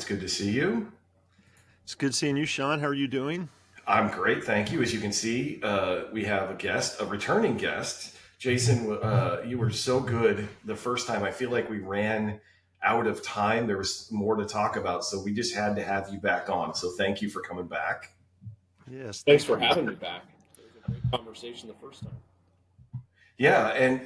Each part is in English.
good to see you. It's good seeing you, Sean. How are you doing? I'm great, thank you. As you can see, we have a guest, a returning guest. Jason, you were so good the first time. I feel like we ran out of time. There was more to talk about, so we just had to have you back on. So thank you for coming back. Yes, Thanks thank for you. having me back. It was a great conversation the first time. Yeah, and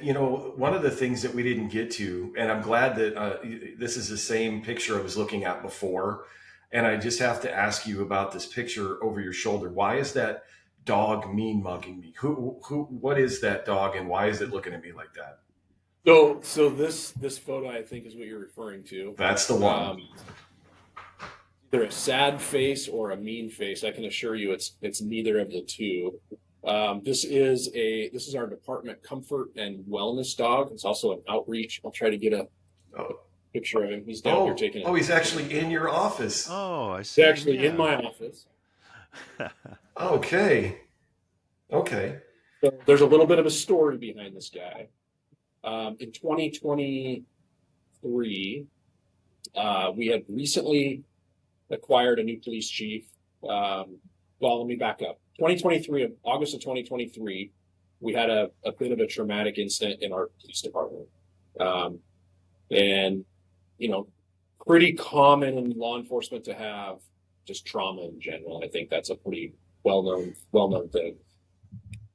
one of the things that we didn't get to, and I'm glad that this is the same picture I was looking at before, and I just have to ask you about this picture over your shoulder. Why is that dog mean mugging me? What is that dog, and why is it looking at me like that? So this photo I think is what you're referring to. That's the one. Either a sad face or a mean face. I can assure you, it's neither of the two. This is our department comfort and wellness dog. It's also an outreach. I'll try to get a Oh, picture of him. He's down here taking he's actually in your office. Oh, I He's see him. actually in Yeah. my office. Okay, okay. So there's a little bit of a story behind this guy. In 2023, we had recently acquired a new police chief. Well, let me back up. 2023, August of 2023, we had a bit of a traumatic incident in our police department. And, you know, pretty common in law enforcement to have just trauma in general. I think that's a pretty well-known thing.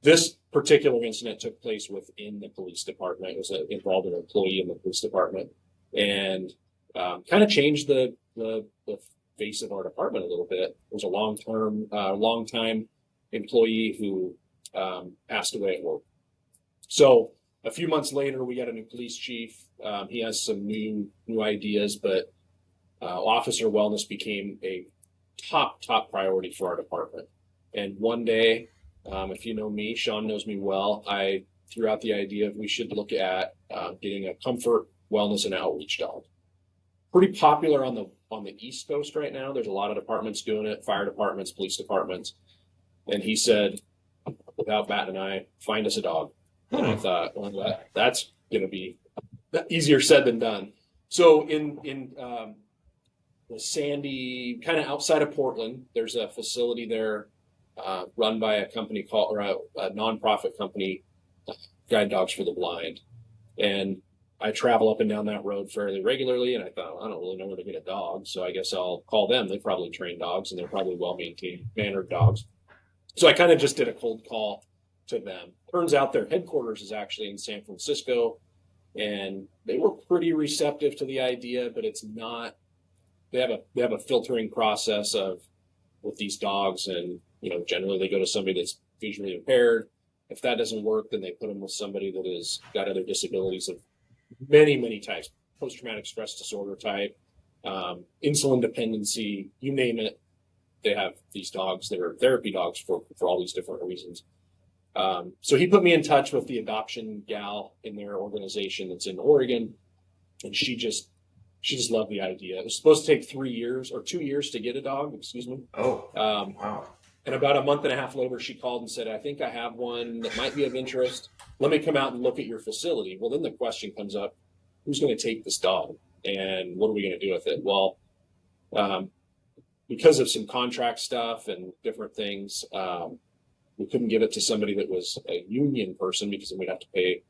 This particular incident took place within the police department. It was involved an employee in the police department, and kind of changed the face of our department a little bit. It was a long time employee who passed away at work. So a few months later, we got a new police chief. He has some new ideas, but officer wellness became a top priority for our department. And one day, if you know me, Sean knows me well, I threw out the idea of we should look at getting a comfort, wellness, and outreach dog. Pretty popular on the East Coast right now. There's a lot of departments doing it, fire departments, police departments. And he said, without batting an eye, find us a dog. And I thought, well, that's going to be easier said than done. So in the Sandy, kind of outside of Portland, there's a facility there run by a company called, or a nonprofit company, Guide Dogs for the Blind. And I travel up and down that road fairly regularly, and I thought, well, I don't really know where to get a dog, so I guess I'll call them. They probably train dogs, and they're probably well-maintained, mannered dogs. So I kind of just did a cold call to them. Turns out their headquarters is actually in San Francisco, and they were pretty receptive to the idea, but it's not. They have a filtering process with these dogs, and generally they go to somebody that's visually impaired. If that doesn't work, then they put them with somebody that has got other disabilities of many types, post-traumatic stress disorder type, insulin dependency, you name it. They have these dogs that are therapy dogs for all these different reasons. So he put me in touch with the adoption gal in their organization that's in Oregon, and she just loved the idea. It was supposed to take 3 years or 2 years to get a dog, excuse me. Oh, wow. And about a month and a half later, she called and said, I think I have one that might be of interest. Let me come out and look at your facility. Well, then the question comes up, who's going to take this dog? And what are we going to do with it? Well, because of some contract stuff and different things, we couldn't give it to somebody that was a union person, because then we'd have to pay,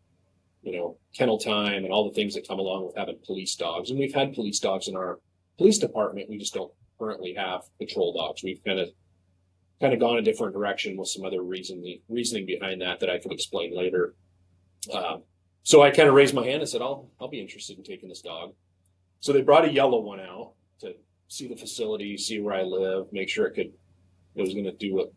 kennel time and all the things that come along with having police dogs. And we've had police dogs in our police department. We just don't currently have patrol dogs. We've kind of gone a different direction with some other reasoning behind that I can explain later. So I kind of raised my hand and said, I'll be interested in taking this dog. So they brought a yellow one out to see the facility, see where I live, make sure it was going to do what,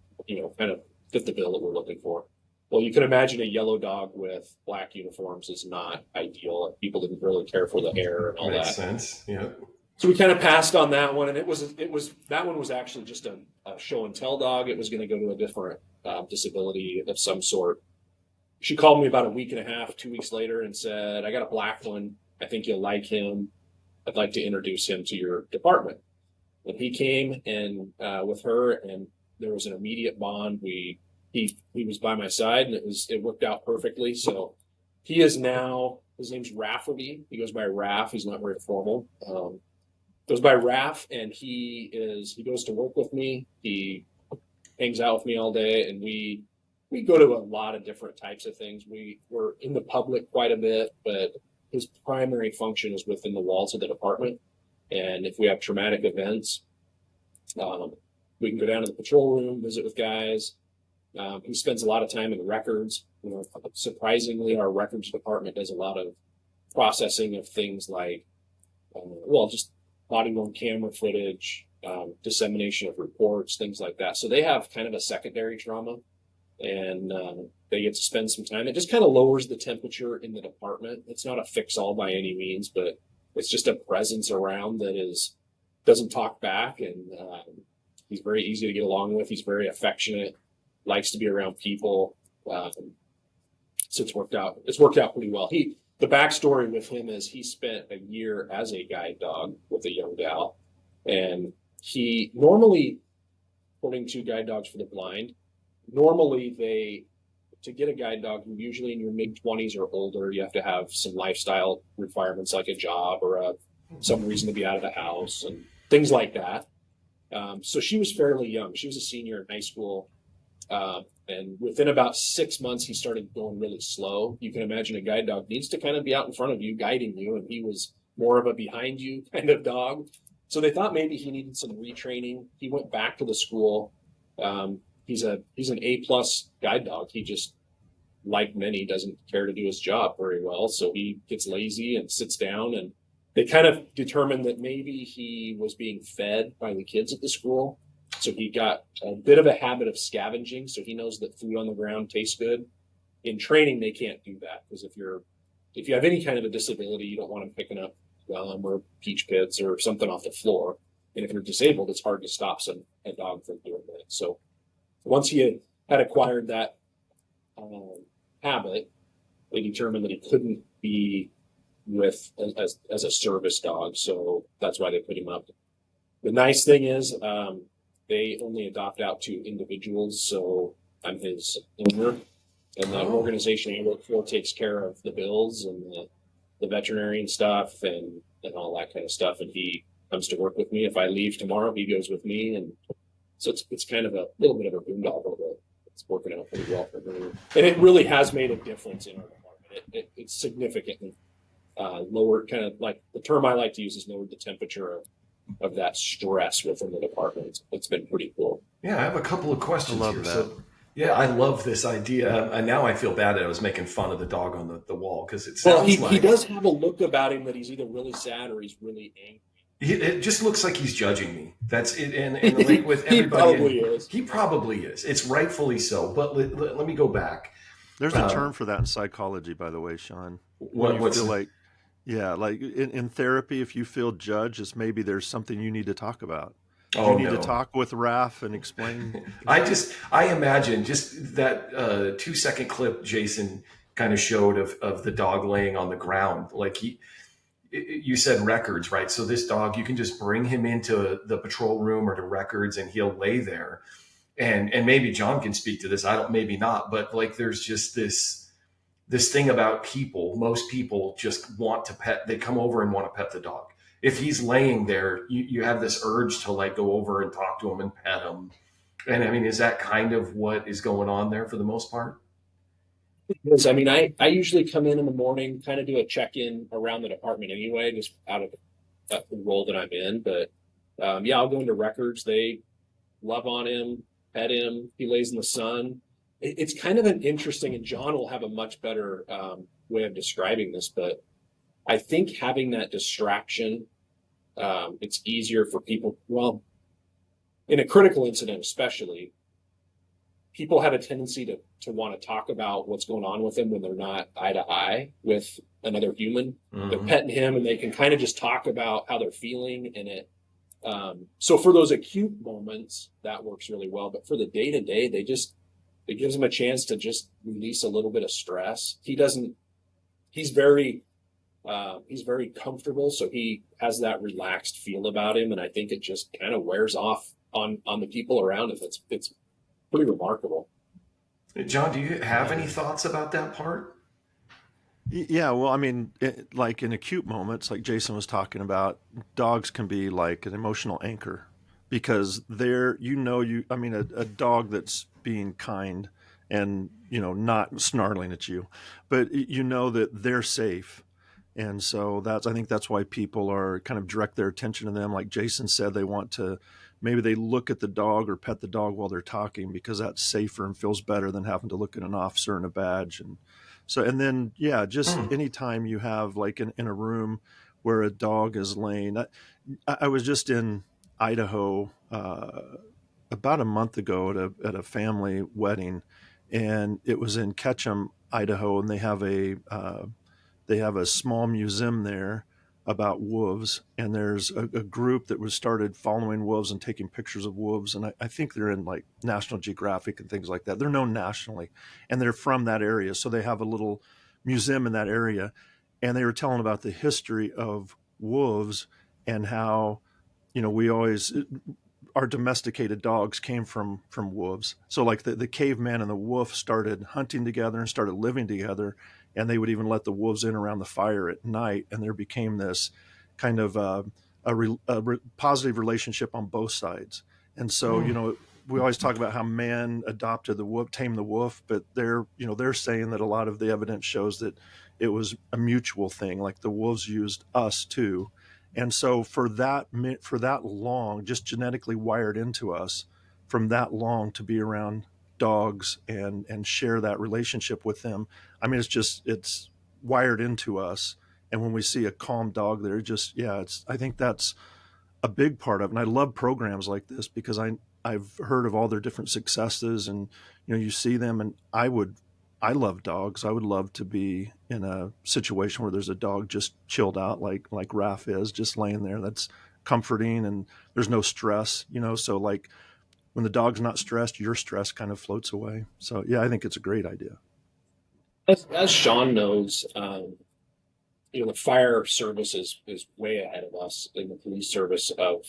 kind of fit the bill that we're looking for. Well, you can imagine a yellow dog with black uniforms is not ideal. People didn't really care for the hair and all that. Makes sense. Yeah. So we kind of passed on that one, and it was that one was actually just a show and tell dog. It was going to go to a different disability of some sort. She called me about a week and a half, 2 weeks later, and said, I got a black one. I think you'll like him. I'd like to introduce him to your department. And he came and with her, and there was an immediate bond. He was by my side, and it worked out perfectly. So he is now, his name's Raph. He goes by Raph. He's not very formal. goes by Raph, and he goes to work with me. He hangs out with me all day, and we go to a lot of different types of things. We're in the public quite a bit, but his primary function is within the walls of the department. And if we have traumatic events, we can go down to the patrol room, visit with guys. He spends a lot of time in records. Surprisingly, our records department does a lot of processing of things like, just body-worn camera footage, dissemination of reports, things like that. So they have kind of a secondary trauma, and they get to spend some time. It just kind of lowers the temperature in the department. It's not a fix-all by any means, but it's just a presence around that doesn't talk back, and he's very easy to get along with. He's very affectionate, likes to be around people. So it's worked out pretty well. The backstory with him is he spent a year as a guide dog with a young gal, and he normally, according to Guide Dogs for the Blind, to get a guide dog, you're usually in your mid-20s or older. You have to have some lifestyle requirements like a job or some reason to be out of the house and things like that. So she was fairly young. She was a senior in high school. And within about 6 months, he started going really slow. You can imagine a guide dog needs to kind of be out in front of you, guiding you, and he was more of a behind you kind of dog. So they thought maybe he needed some retraining. He went back to the school. He's an A+ guide dog. He just, like many, doesn't care to do his job very well. So he gets lazy and sits down, and they kind of determined that maybe he was being fed by the kids at the school. So he got a bit of a habit of scavenging. So he knows that food on the ground tastes good. In training, they can't do that, because if you have any kind of a disability, you don't want him picking up gum or peach pits or something off the floor. And if you're disabled, it's hard to stop a dog from doing that. So once he had acquired that habit, they determined that he couldn't be with as a service dog. So that's why they put him up. The nice thing is, they only adopt out to individuals. So I'm his owner, and the organization I work for takes care of the bills and the veterinarian stuff and all that kind of stuff. And he comes to work with me. If I leave tomorrow, he goes with me. And so it's kind of a little bit of a boondoggle, but it's working out pretty well for me. And it really has made a difference in our department. It's significantly lowered, kind of like the term I like to use is lowered the temperature of that stress within the department. It's been pretty cool. Yeah, I have a couple of questions I love here. that. So, yeah, I love this idea. And now I feel bad that I was making fun of the dog on the wall, because it sounds he does have a look about him that he's either really sad or he's really angry. It just looks like he's judging me. That's it. And like with everybody, He probably is. He probably is. It's rightfully so. But let me go back. There's a term for that in psychology, by the way, Sean. What's like in therapy, if you feel judged, it's maybe there's something you need to talk about. You need to talk with Raph and explain. I imagine just that 2-second clip Jason kind of showed of the dog laying on the ground. Like you said records, right? So this dog, you can just bring him into the patrol room or to records, and he'll lay there. And maybe John can speak to this. Maybe not, but like there's just this thing about people. Most people just want to pet. They come over and want to pet the dog. If he's laying there, you have this urge to like go over and talk to him and pet him. And I mean, is that kind of what is going on there for the most part? Because I mean, I usually come in the morning, kind of do a check-in around the department anyway, just out of the role that I'm in. But I'll go into records. They love on him, pet him. He lays in the sun. It's kind of an interesting, and John will have a much better way of describing this, but I think having that distraction, it's easier for people. Well, in a critical incident, especially, people have a tendency to want to talk about what's going on with them when they're not eye to eye with another human. Mm-hmm. They're petting him, and they can kind of just talk about how they're feeling in it. So for those acute moments, that works really well. But for the day to day, it gives them a chance to just release a little bit of stress. He's very comfortable, so he has that relaxed feel about him, and I think it just kind of wears off on the people around him. It's pretty remarkable. John, do you have any thoughts about that part? Yeah, well, I mean, like in acute moments, like Jason was talking about, dogs can be like an emotional anchor because I mean, a dog that's being kind and, not snarling at you, but you know that they're safe. And so I think that's why people are kind of direct their attention to them. Like Jason said, maybe they look at the dog or pet the dog while they're talking because that's safer and feels better than having to look at an officer in a badge. And then, yeah, just Hmm. anytime you have like in a room where a dog is laying. I was just in Idaho about a month ago at a family wedding, and it was in Ketchum, Idaho, and they have a small museum there about wolves, and there's a group that was started following wolves and taking pictures of wolves, and I think they're in like National Geographic and things like that. They're known nationally, and they're from that area, so they have a little museum in that area, and they were telling about the history of wolves and how we always our domesticated dogs came from wolves. So like the caveman and the wolf started hunting together and started living together, and they would even let the wolves in around the fire at night, and there became this kind of positive relationship on both sides. And so we always talk about how man adopted the wolf, tamed the wolf, but they're saying that a lot of the evidence shows that it was a mutual thing. Like the wolves used us too, and so for that long, just genetically wired into us, from that long to be around dogs and share that relationship with them. I mean, it's wired into us. And when we see a calm dog there, I think that's a big part of it. And I love programs like this because I've heard of all their different successes, and you see them, and I love dogs. I would love to be in a situation where there's a dog just chilled out like Raph is, just laying there. That's comforting, and there's no stress, so like when the dog's not stressed, your stress kind of floats away. So yeah, I think it's a great idea. As Sean knows, the fire service is way ahead of us in the police service of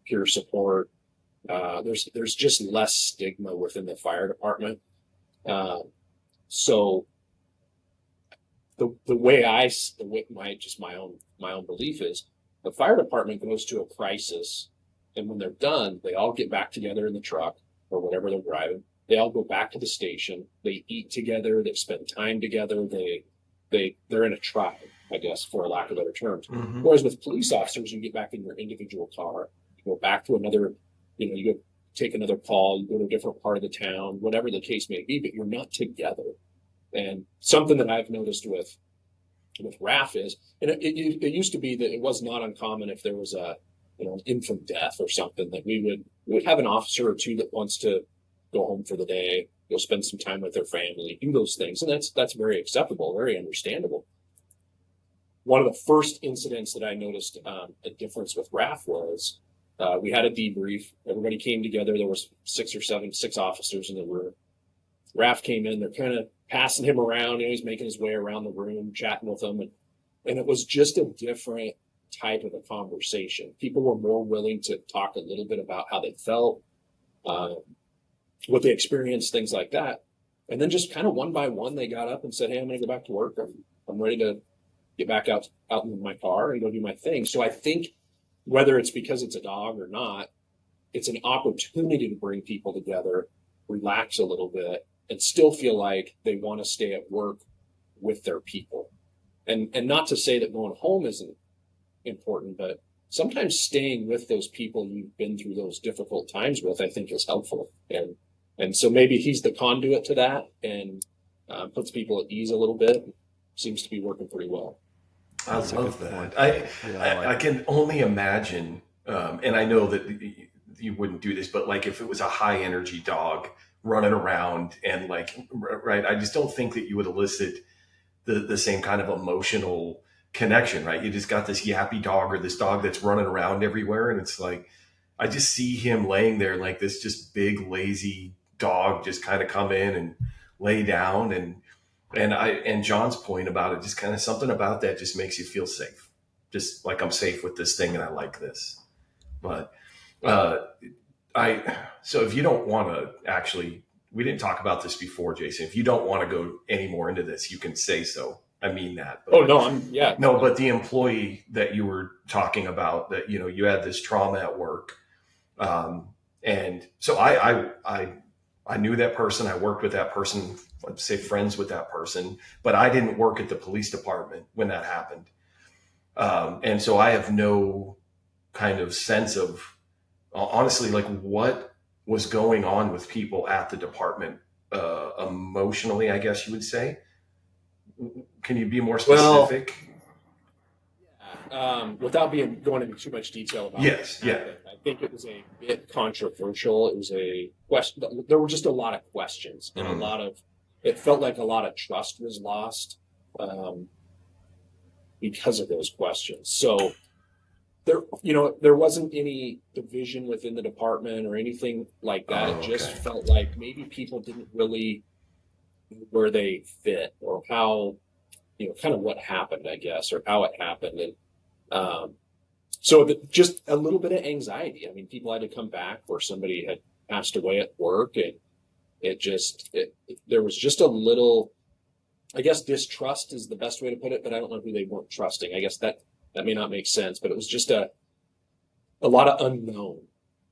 peer support. There's just less stigma within the fire department. Uh, so the way my own belief is the fire department goes to a crisis, and when they're done, they all get back together in the truck or whatever they're driving. They all go back to the station. They eat together. They spend time together. They're in a tribe, I guess, for a lack of better terms. Mm-hmm. Whereas with police officers, you get back in your individual car, you go back to another, you go take another call, you go to a different part of the town, whatever the case may be, but you're not together. And something that I've noticed with Raph is, and it used to be that it was not uncommon if there was an infant death or something, that we would have an officer or two that wants to go home for the day, go spend some time with their family, do those things, and that's very acceptable, very understandable. One of the first incidents that I noticed a difference with Raph was we had a debrief. Everybody came together. There was six officers in the room. Raph came in. They're kind of passing him around. He's making his way around the room, chatting with them, and it was just a different type of a conversation. People were more willing to talk a little bit about how they felt, what they experienced, things like that. And then just kind of one by one, they got up and said, "Hey, I'm going to go back to work. I'm ready to get back out in my car and go do my thing." So I think whether it's because it's a dog or not, it's an opportunity to bring people together, relax a little bit, and still feel like they want to stay at work with their people. And not to say that going home isn't important, but sometimes staying with those people you've been through those difficult times with, I think, is helpful. And so maybe he's the conduit to that, and puts people at ease a little bit. Seems to be working pretty well. I love that. I can only imagine, and I know that you wouldn't do this, but like if it was a high energy dog running around and like, right, I just don't think that you would elicit the same kind of emotional connection, right? You just got this yappy dog or this dog that's running around everywhere. And it's like, I just see him laying there like this just big, lazy dog just kind of come in and lay down. And John's point about it, just kind of something about that just makes you feel safe. Just like I'm safe with this thing and I like this. But so if you don't want to actually, we didn't talk about this before, Jason, if you don't want to go any more into this, you can say so. I mean that. Oh no, yeah. No, but the employee that you were talking about, that, you know, you had this trauma at work. And so I knew that person. I worked with that person, let's say friends with that person, but I didn't work at the police department when that happened. And so I have no kind of sense of, honestly, like what was going on with people at the department, emotionally, I guess you would say. Can you be more specific? Without going into too much detail about Yes, it, I think it was a bit controversial. It was a question. There were just a lot of questions and it felt like a lot of trust was lost because of those questions. So there wasn't any division within the department or anything like that. It just felt like maybe people didn't really know where they fit or how, kind of what happened, I guess, or how it happened. And so just a little bit of anxiety. I mean, people had to come back where somebody had passed away at work, and there was just a little, I guess, distrust is the best way to put it, but I don't know who they weren't trusting. I guess that may not make sense, but it was just a lot of unknown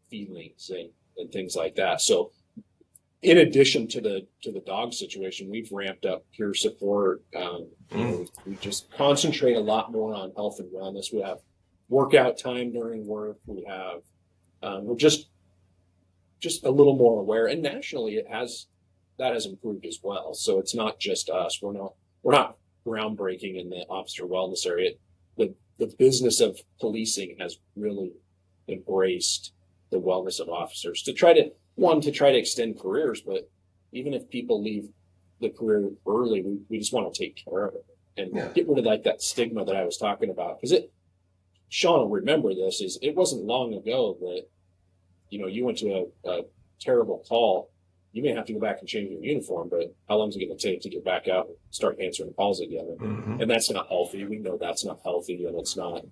feelings and things like that. So in addition to the dog situation, we've ramped up peer support. We just concentrate a lot more on health and wellness. We have workout time during work. We have we're just a little more aware, and nationally that has improved as well. So it's not just us. We're not groundbreaking in the officer wellness area. The business of policing has really embraced the wellness of officers to try to extend careers, but even if people leave the career early, we just want to take care of it and get rid of like that stigma that I was talking about. Because Sean will remember this, is it wasn't long ago that, you went to a terrible call. You may have to go back and change your uniform, but how long is it going to take to get back out and start answering calls again? And that's not healthy. We know that's not healthy, and it's not,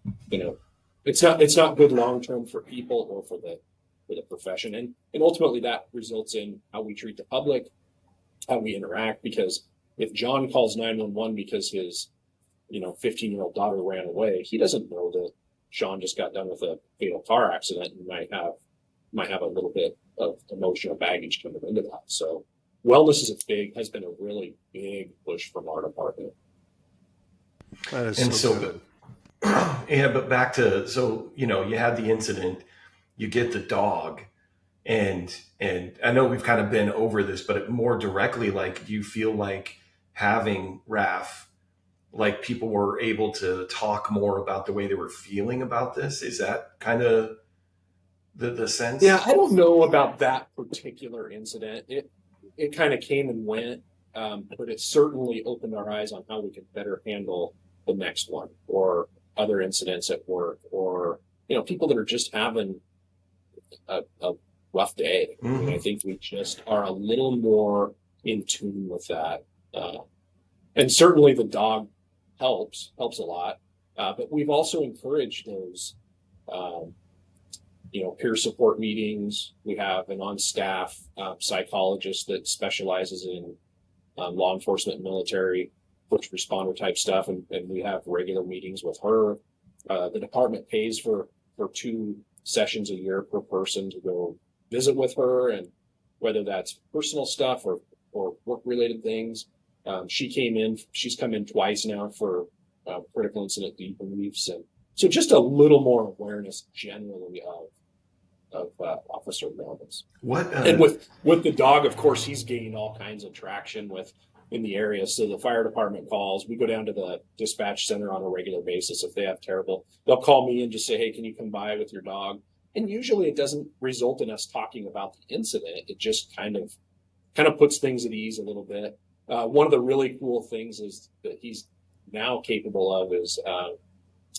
it's not good long-term for people or for the profession. And ultimately that results in how we treat the public, how we interact. Because if John calls 911 because his, 15-year-old daughter ran away, he doesn't know that Sean just got done with a fatal car accident and might have a little bit of emotional baggage coming into that. So wellness has been a really big push from our department. That is And so good. Yeah, but back to, so, you had the incident, you get the dog, and I know we've kind of been over this, but more directly, like, do you feel like having Raph, like, people were able to talk more about the way they were feeling about this? Is that kind of the sense? Yeah, I don't know about that particular incident. It kind of came and went, but it certainly opened our eyes on how we could better handle the next one, or other incidents at work, or people that are just having a rough day. I mean, I think we just are a little more in tune with that, and certainly the dog helps a lot. But we've also encouraged those peer support meetings. We have an on-staff psychologist that specializes in law enforcement and military first responder type stuff, and we have regular meetings with her. The department pays for 2 sessions a year per person to go visit with her, and whether that's personal stuff or work related things. She's come in twice now for critical incident debriefs, and so just a little more awareness generally of officer wellness. And with the dog, of course, he's gaining all kinds of traction in the area. So the fire department calls. We go down to the dispatch center on a regular basis. If they have they'll call me and just say, "Hey, can you come by with your dog?" And usually it doesn't result in us talking about the incident. It just kind of puts things at ease a little bit. One of the really cool things is that he's now capable of is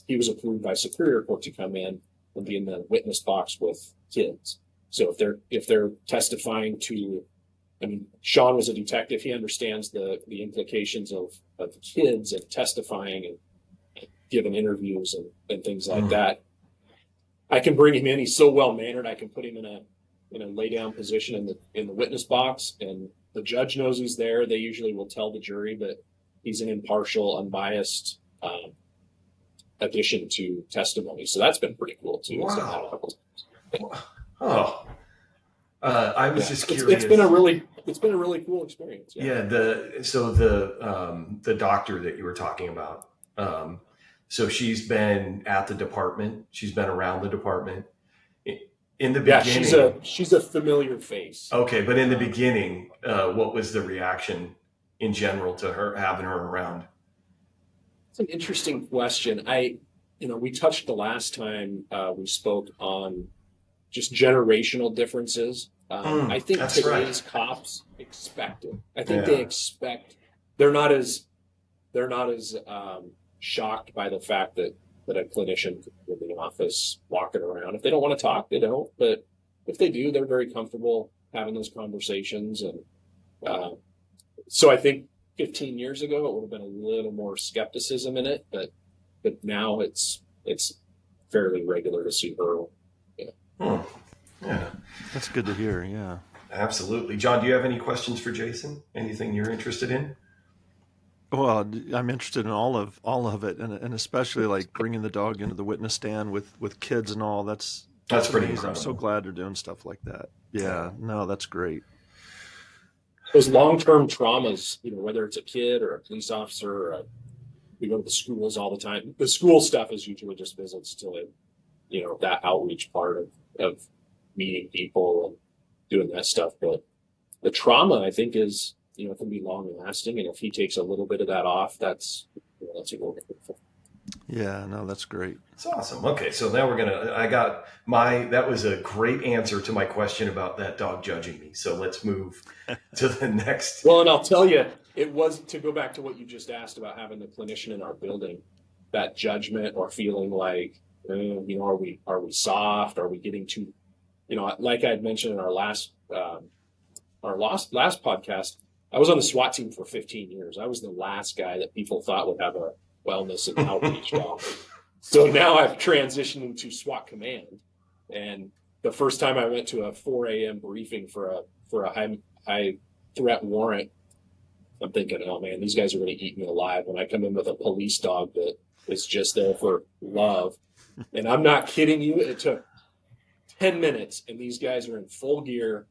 he was approved by Superior Court to come in and be in the witness box with kids. So if they're testifying to, I mean, Sean was a detective. He understands the implications of kids and testifying and giving interviews and things like that. I can bring him in. He's so well mannered. I can put him in a lay down position in the witness box, and the judge knows he's there. They usually will tell the jury, but he's an impartial, unbiased addition to testimony. So that's been pretty cool too. Wow. Oh, I was just curious. It's been a really cool experience. Yeah. The doctor that you were talking about. So she's been at the department. She's been around the department. In the beginning, she's a familiar face. Okay, but in the beginning, what was the reaction in general to her having her around? It's an interesting question. We touched the last time we spoke on just generational differences. I think today's cops expect it. I think they expect they're not as shocked by the fact that a clinician in the office walking around. If they don't want to talk, they don't. But if they do, they're very comfortable having those conversations. And so I think 15 years ago, it would have been a little more skepticism in it. But now it's fairly regular to see her. Yeah. Yeah. That's good to hear. Yeah. Absolutely. John, do you have any questions for Jason? Anything you're interested in? Well, I'm interested in all of it, and especially like bringing the dog into the witness stand with kids and all. That's pretty amazing. incredible. I'm so glad they're doing stuff like that. Yeah, no, that's great. Those long-term traumas, whether it's a kid or a police officer, we go to the schools all the time. The school stuff is usually just visits to that outreach part of meeting people and doing that stuff. But the trauma, I think, is it can be long lasting, and if he takes a little bit of that off, that's a goal. Yeah, no, that's great. It's awesome. Okay, so now that was a great answer to my question about that dog judging me. So let's move to the next. Well, and I'll tell you, it was to go back to what you just asked about having the clinician in our building, that judgment or feeling like, are we soft? Are we getting too, like I had mentioned in our last podcast, I was on the SWAT team for 15 years. I was the last guy that people thought would have a wellness and outreach dog. So now I've transitioned into SWAT command. And the first time I went to a 4 a.m. briefing for a high threat warrant, I'm thinking, oh man, these guys are going to eat me alive when I come in with a police dog that is just there for love. And I'm not kidding you. It took 10 minutes and these guys are in full gear,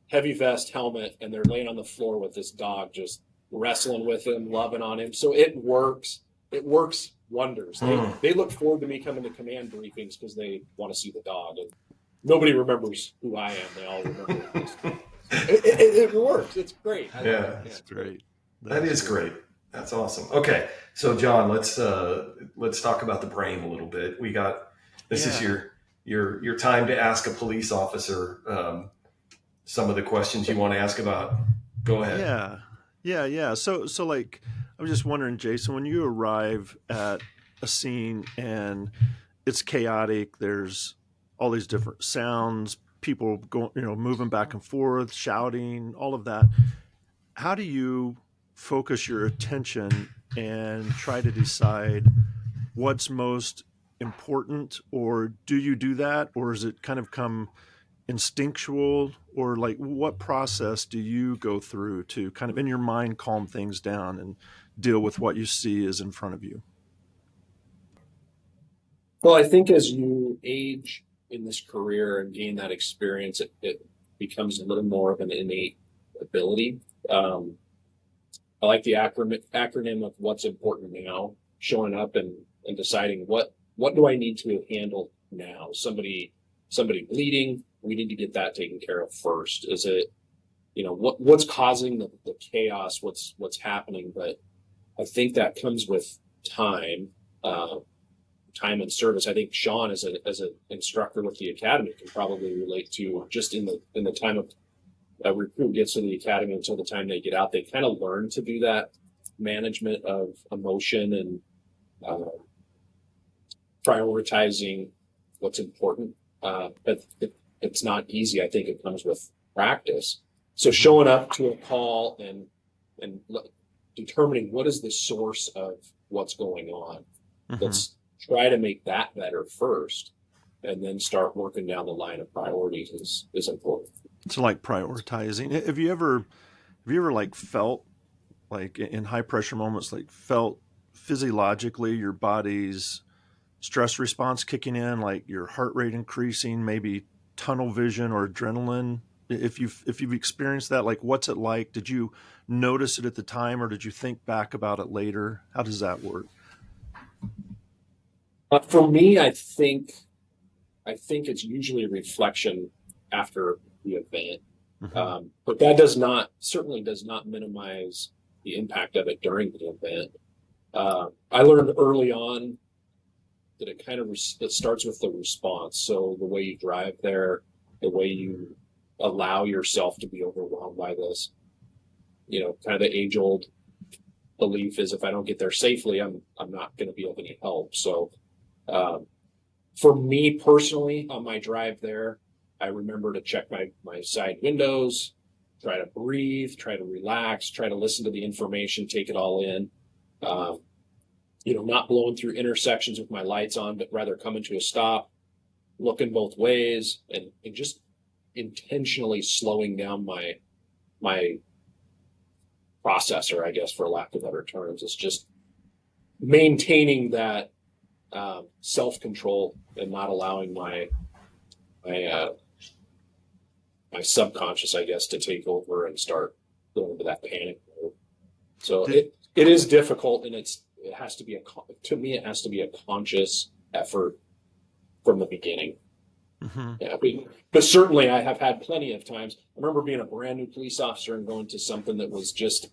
heavy vest, helmet, and they're laying on the floor with this dog, just wrestling with him, loving on him. So it works. It works wonders. They look forward to me coming to command briefings because they want to see the dog. And nobody remembers who I am. They all remember this. It works. It's great. It's great. That is great. That's awesome. Okay, so John, let's talk about the brain a little bit. This is your time to ask a police officer some of the questions you want to ask about. Go ahead. Yeah. So like, I was just wondering, Jason, when you arrive at a scene and it's chaotic, there's all these different sounds, people going, moving back and forth, shouting, all of that. How do you focus your attention and try to decide what's most important, or do you do that, or is it kind of come instinctual, or like what process do you go through to kind of in your mind calm things down and deal with what you see is in front of you? Well, I think as you age in this career and gain that experience, it becomes a little more of an innate ability. I like the acronym of what's important now, showing up and deciding what do I need to handle now? Somebody bleeding, we need to get that taken care of first. Is it, what's causing the chaos? What's happening? But I think that comes with time and service. I think Sean, as an instructor with the academy, can probably relate to just in the time of a recruit gets to the academy until the time they get out, they kind of learn to do that management of emotion and prioritizing what's important. But it's not easy. I think it comes with practice. So showing up to a call and determining what is the source of what's going on. Mm-hmm. Let's try to make that better first, and then start working down the line of priorities is important. So like prioritizing. Have you ever like felt like in high pressure moments, like felt physiologically your body's stress response kicking in, like your heart rate increasing, maybe tunnel vision or adrenaline? If you've experienced that, like what's it like? Did you notice it at the time, or did you think back about it later? How does that work? For me, I think it's usually a reflection after the event. Mm-hmm. But that certainly does not minimize the impact of it during the event. I learned early on that it starts with the response. So the way you drive there, the way you allow yourself to be overwhelmed by this, kind of the age old belief is if I don't get there safely, I'm not going to be of any help. So um, for me personally, on my drive there, I remember to check my side windows, try to breathe, try to relax, try to listen to the information, take it all in. Um, not blowing through intersections with my lights on, but rather coming to a stop, looking both ways, and just intentionally slowing down my processor, I guess, for lack of better terms. It's just maintaining that self control and not allowing my my subconscious, I guess, to take over and start going into that panic mode. So Did, it is difficult, and it has to be to me it has to be a conscious effort from the beginning. mm-hmm. Yeah, but certainly I have had plenty of times. I remember being a brand new police officer and going to something that was just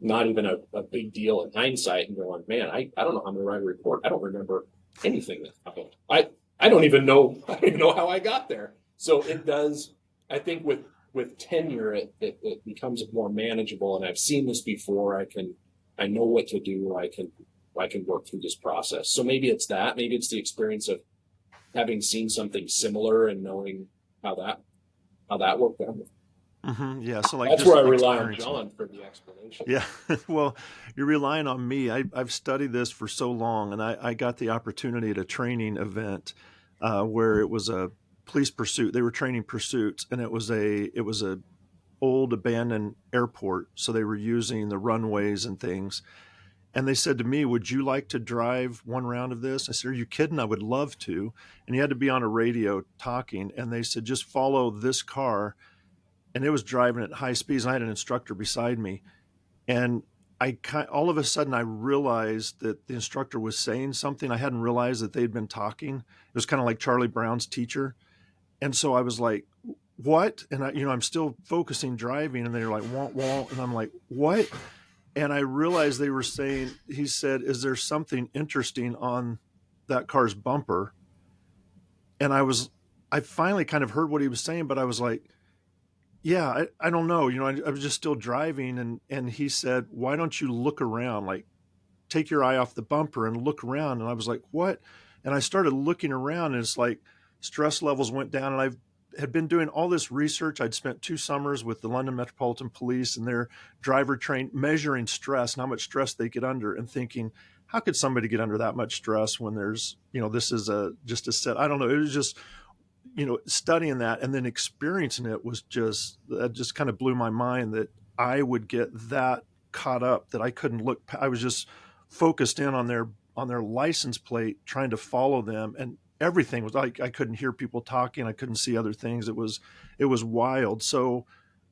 not even a big deal in hindsight, and going, man, I don't know how I'm going to write a report. I don't remember anything that happened. I don't even know how I got there. So it does. I think with tenure, it becomes more manageable. And I've seen this before. I know what to do. I can work through this process. So maybe it's that. Maybe it's the experience of having seen something similar and knowing how that worked out. Mm-hmm. Yeah, so like That's just where I rely on experiencing it. John for the explanation. Yeah, well, you're relying on me. I've studied this for so long, and I got the opportunity at a training event where it was a police pursuit. They were training pursuits, and it was a old abandoned airport, so they were using the runways and things. And they said to me, "Would you like to drive one round of this?" I said, "Are you kidding? I would love to." And you had to be on a radio talking, and they said, "Just follow this car." And it was driving at high speeds, and I had an instructor beside me, and all of a sudden I realized that the instructor was saying something. I hadn't realized that they'd been talking. It was kind of like Charlie Brown's teacher. And so I was like, what? And I'm still focusing driving, and they're like, won't, won't. And I'm like, what? And I realized they were saying, he said, is there something interesting on that car's bumper? And I finally kind of heard what he was saying, but I was like, yeah, I don't know. I was just still driving, and he said, why don't you look around? Like, take your eye off the bumper and look around. And I was like, what? And I started looking around, and it's like stress levels went down. And I had been doing all this research. I'd spent 2 summers with the London Metropolitan Police and their driver train measuring stress and how much stress they get under, and thinking, how could somebody get under that much stress when there's, this is just a set. I don't know. It was just, studying that and then experiencing it was that just kind of blew my mind that I would get that caught up that I couldn't look. I was just focused in on their license plate, trying to follow them, and everything was like I couldn't hear people talking. I couldn't see other things. It was wild. So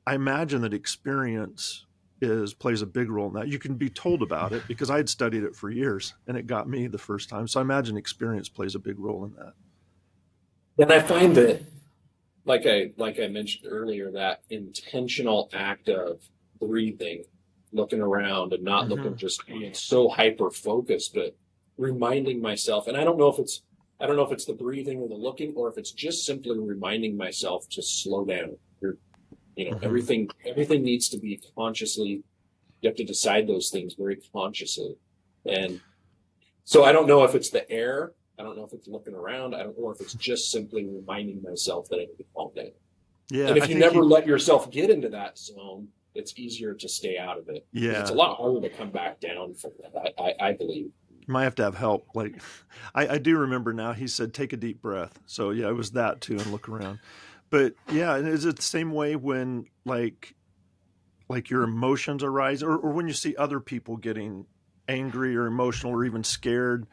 I imagine that experience plays a big role in that. You can be told about it because I had studied it for years and it got me the first time. So I imagine experience plays a big role in that. And I find that, like I mentioned earlier, that intentional act of breathing, looking around, and not Mm-hmm. looking, just being so hyper focused, but reminding myself. And I don't know if it's the breathing or the looking, or if it's just simply reminding myself to slow down. Mm-hmm. Everything needs to be consciously. You have to decide those things very consciously, and so I don't know if it's the air. I don't know if it's looking around. I don't know if it's just simply reminding myself that I need to calm down. Yeah, And I if you think never let yourself get into that zone, it's easier to stay out of it because it's a yeah, lot harder to come back down from that. I believe. you might have to have help. Like, I do remember now. He said, "Take a deep breath." So yeah, it was that too, and look around. But yeah, and is it the same way when like like your emotions arise, or when you see other people getting angry or emotional or even scared,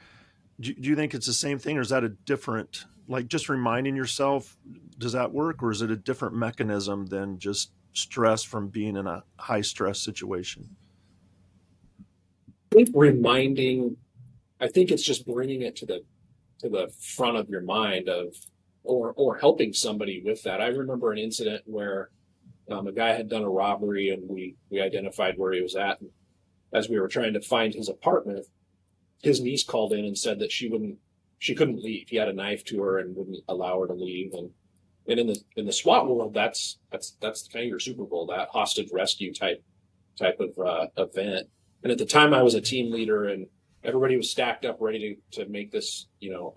do you think it's the same thing, or is that a different, like just reminding yourself, does that work, or is it a different mechanism than just stress from being in a high stress situation? I think reminding, I think it's just bringing it to the front of your mind of, or helping somebody with that. I remember an incident where a guy had done a robbery, and we identified where he was at. And as we were trying to find his apartment, his niece called in and said that she couldn't leave. He had a knife to her and wouldn't allow her to leave. And in the SWAT world, that's kind of your Super Bowl, that hostage rescue type of event. And at the time, I was a team leader, and everybody was stacked up, ready to make this,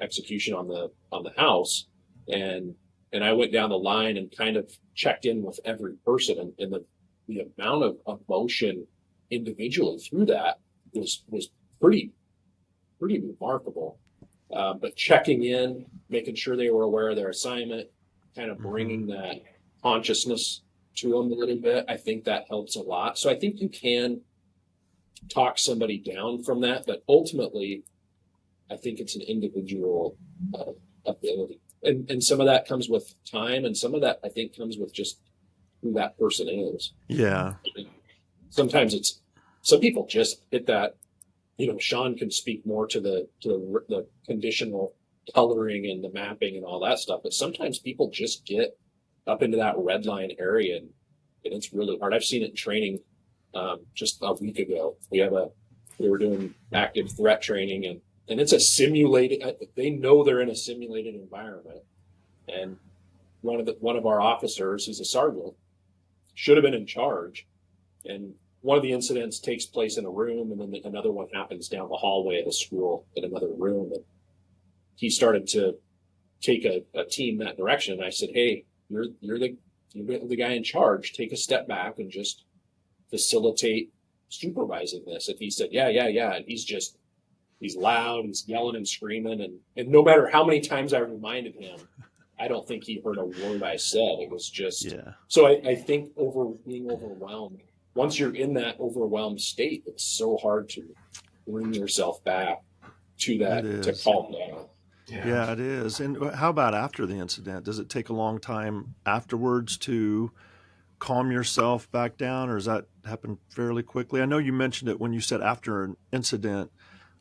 execution on the house. And I went down the line and kind of checked in with every person, and the amount of emotion individually through that was pretty remarkable. But checking in, making sure they were aware of their assignment, kind of bringing that consciousness to them a little bit, I think that helps a lot. So I think you can talk somebody down from that, but ultimately, I think it's an individual ability, and some of that comes with time, and some of that I think comes with just who that person is. Yeah. Sometimes some people just hit that. Sean can speak more to the conditional coloring and the mapping and all that stuff, but sometimes people just get up into that red line area, and it's really hard. I've seen it in training. Just a week ago, we were doing active threat training, and it's a simulated. They know they're in a simulated environment, and one of our officers, who's a sergeant, should have been in charge, and one of the incidents takes place in a room, and then another one happens down the hallway at a school in another room. And he started to take a team that direction. And I said, "Hey, you're the guy in charge. Take a step back and just facilitate supervising this." And he said, "Yeah, yeah, yeah." And he's loud, he's yelling and screaming, and no matter how many times I reminded him, I don't think he heard a word I said. It was just So I think being overwhelmed. Once you're in that overwhelmed state, it's so hard to bring yourself back to that, to calm down. Yeah, it is. And how about after the incident? Does it take a long time afterwards to calm yourself back down, or does that happen fairly quickly? I know you mentioned it when you said after an incident,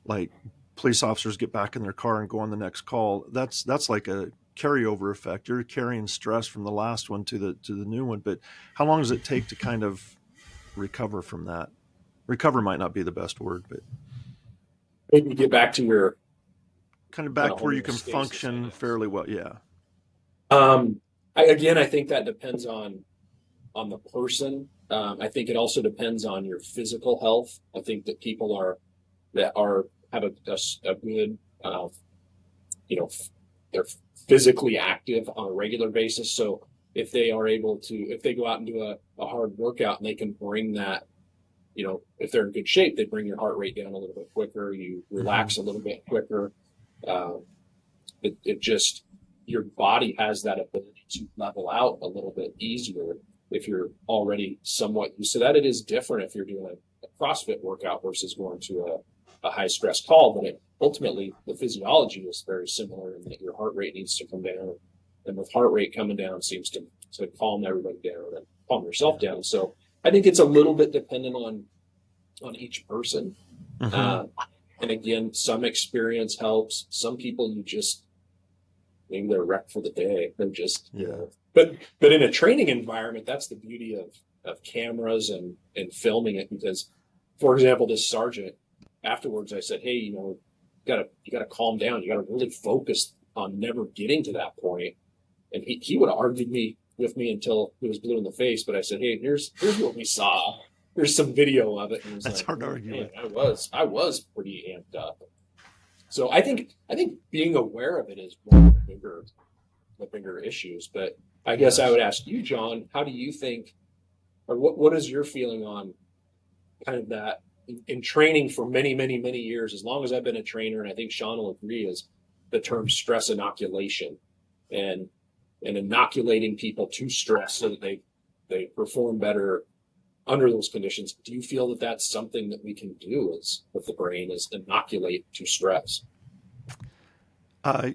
like police officers get back in their car and go on the next call. That's like a carryover effect. You're carrying stress from the last one to the new one. But how long does it take to kind of recover from that? Recover might not be the best word, but maybe get back to your kind of back where you can function fairly well. Yeah. I think that depends on the person. I think it also depends on your physical health. I think that people have a good, they're physically active on a regular basis. So if they go out and do a hard workout, and they can bring that, if they're in good shape, they bring your heart rate down a little bit quicker. You relax a little bit quicker. Your body has that ability to level out a little bit easier if you're already somewhat used to that. It is different if you're doing a CrossFit workout versus going to a high stress call, but ultimately the physiology is very similar in that your heart rate needs to come down, and with heart rate coming down seems to calm everybody down and calm yourself down. So I think it's a little bit dependent on each person. And again, some experience helps. Some people, maybe they're wrecked for the day. They're just, but in a training environment, that's the beauty of cameras and filming it. Because, for example, this sergeant, afterwards I said, "Hey, you gotta calm down. You gotta really focus on never getting to that point." And he would have argued with me until he was blue in the face. But I said, "Hey, here's what we saw. There's some video of it." And he was That's like, hard to argue with. I was pretty amped up. So I think being aware of it is one of the bigger issues. But I guess I would ask you, John, how do you think, or what is your feeling on kind of that in training for many, many, many years, as long as I've been a trainer, and I think Sean will agree, is the term stress inoculation, and inoculating people to stress so that they perform better under those conditions. Do you feel that that's something that we can do as with the brain, is inoculate to stress?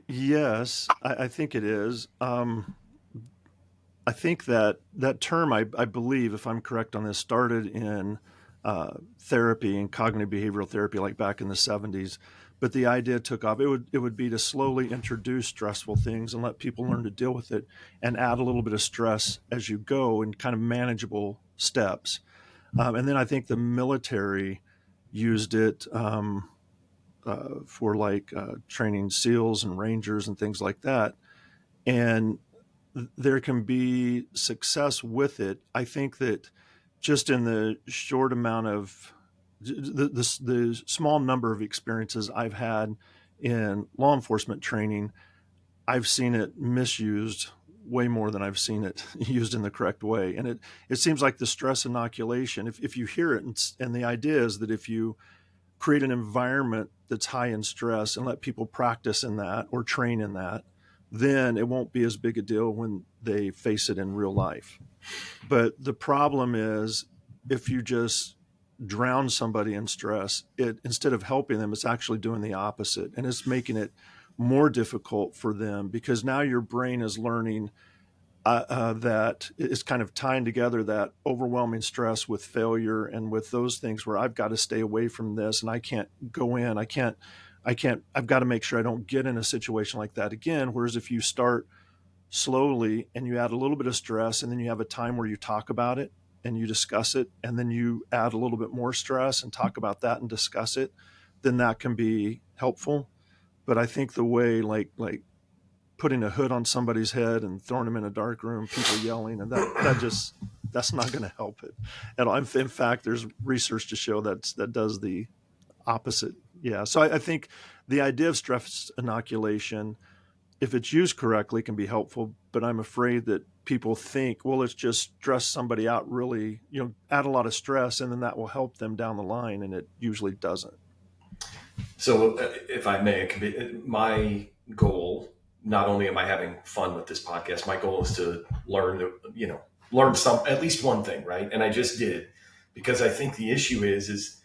Yes, I think it is. I think that term, I believe, if I'm correct on this, started in therapy and cognitive behavioral therapy, like back in the 70s. But the idea took off. It would be to slowly introduce stressful things and let people learn to deal with it, and add a little bit of stress as you go in kind of manageable steps. And then I think the military used it for like training SEALs and Rangers and things like that. And there can be success with it. I think that just in the short amount of the small number of experiences I've had in law enforcement training, I've seen it misused way more than I've seen it used in the correct way. And it seems like the stress inoculation, if you hear it, and the idea is that if you create an environment that's high in stress and let people practice in that or train in that, then it won't be as big a deal when they face it in real life. But the problem is, if you just drown somebody in stress, it, instead of helping them, it's actually doing the opposite. And it's making it more difficult for them, because now your brain is learning that it's kind of tying together that overwhelming stress with failure and with those things where I've got to stay away from this, and I can't go in. I've got to make sure I don't get in a situation like that again. Whereas if you start slowly and you add a little bit of stress, and then you have a time where you talk about it and you discuss it, and then you add a little bit more stress and talk about that and discuss it, then that can be helpful. But I think the way, like putting a hood on somebody's head and throwing them in a dark room, people yelling, and that's not going to help it at all. In fact, there's research to show that does the opposite. Yeah. So I think the idea of stress inoculation, if it's used correctly, can be helpful. But I'm afraid that people think, well, let's just stress somebody out, really, add a lot of stress, and then that will help them down the line. And it usually doesn't. So if I may, my goal, not only am I having fun with this podcast, my goal is to learn some, at least one thing, right? And I just did, because I think the issue is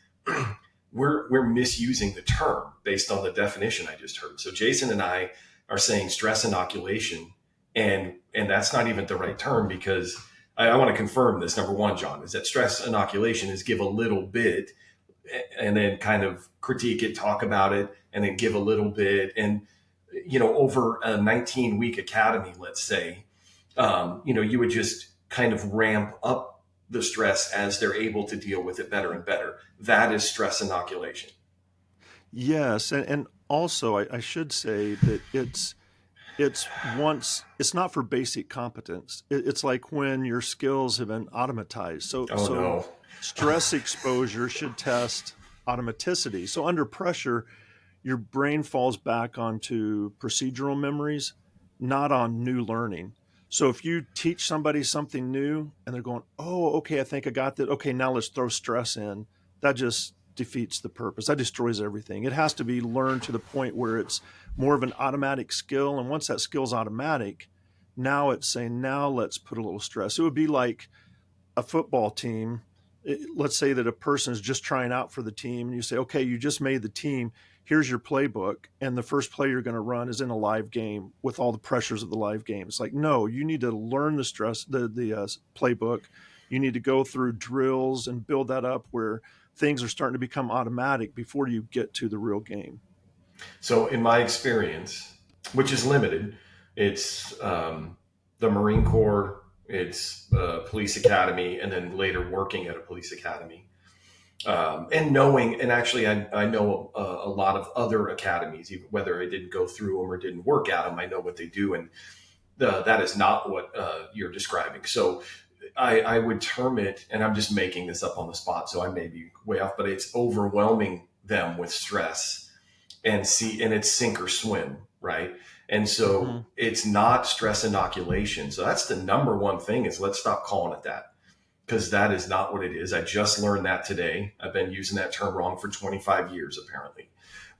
we're misusing the term based on the definition I just heard. So Jason and I are saying stress inoculation, and that's not even the right term, because I want to confirm this. Number one, John, is that stress inoculation is give a little bit and then kind of critique it, talk about it, and then give a little bit. And, over a 19-week academy, let's say, you would just kind of ramp up the stress as they're able to deal with it better and better. That is stress inoculation. Yes. And also I should say that it's not for basic competence. It's like when your skills have been automatized. So No. Stress exposure should test automaticity. So under pressure, your brain falls back onto procedural memories, not on new learning. So if you teach somebody something new and they're going, oh, okay, I think I got that. Okay, now let's throw stress in. That just defeats the purpose. That destroys everything. It has to be learned to the point where it's more of an automatic skill. And once that skill's automatic, now it's saying, now let's put a little stress. It would be like a football team. Let's say that a person is just trying out for the team, and you say, okay, you just made the team. Here's your playbook. And the first play you're going to run is in a live game with all the pressures of the live game. It's like, no, you need to learn the playbook. You need to go through drills and build that up where things are starting to become automatic before you get to the real game. So in my experience, which is limited, it's the Marine Corps, it's police academy, and then later working at a police academy. And knowing, and actually I know a lot of other academies, even whether I didn't go through them or didn't work at them, I know what they do. And that is not what you're describing. So I would term it, and I'm just making this up on the spot, so I may be way off, but it's overwhelming them with stress and it's sink or swim, right? And so It's not stress inoculation. So that's the number one thing, is let's stop calling it that, because that is not what it is. I just learned that today. I've been using that term wrong for 25 years, apparently.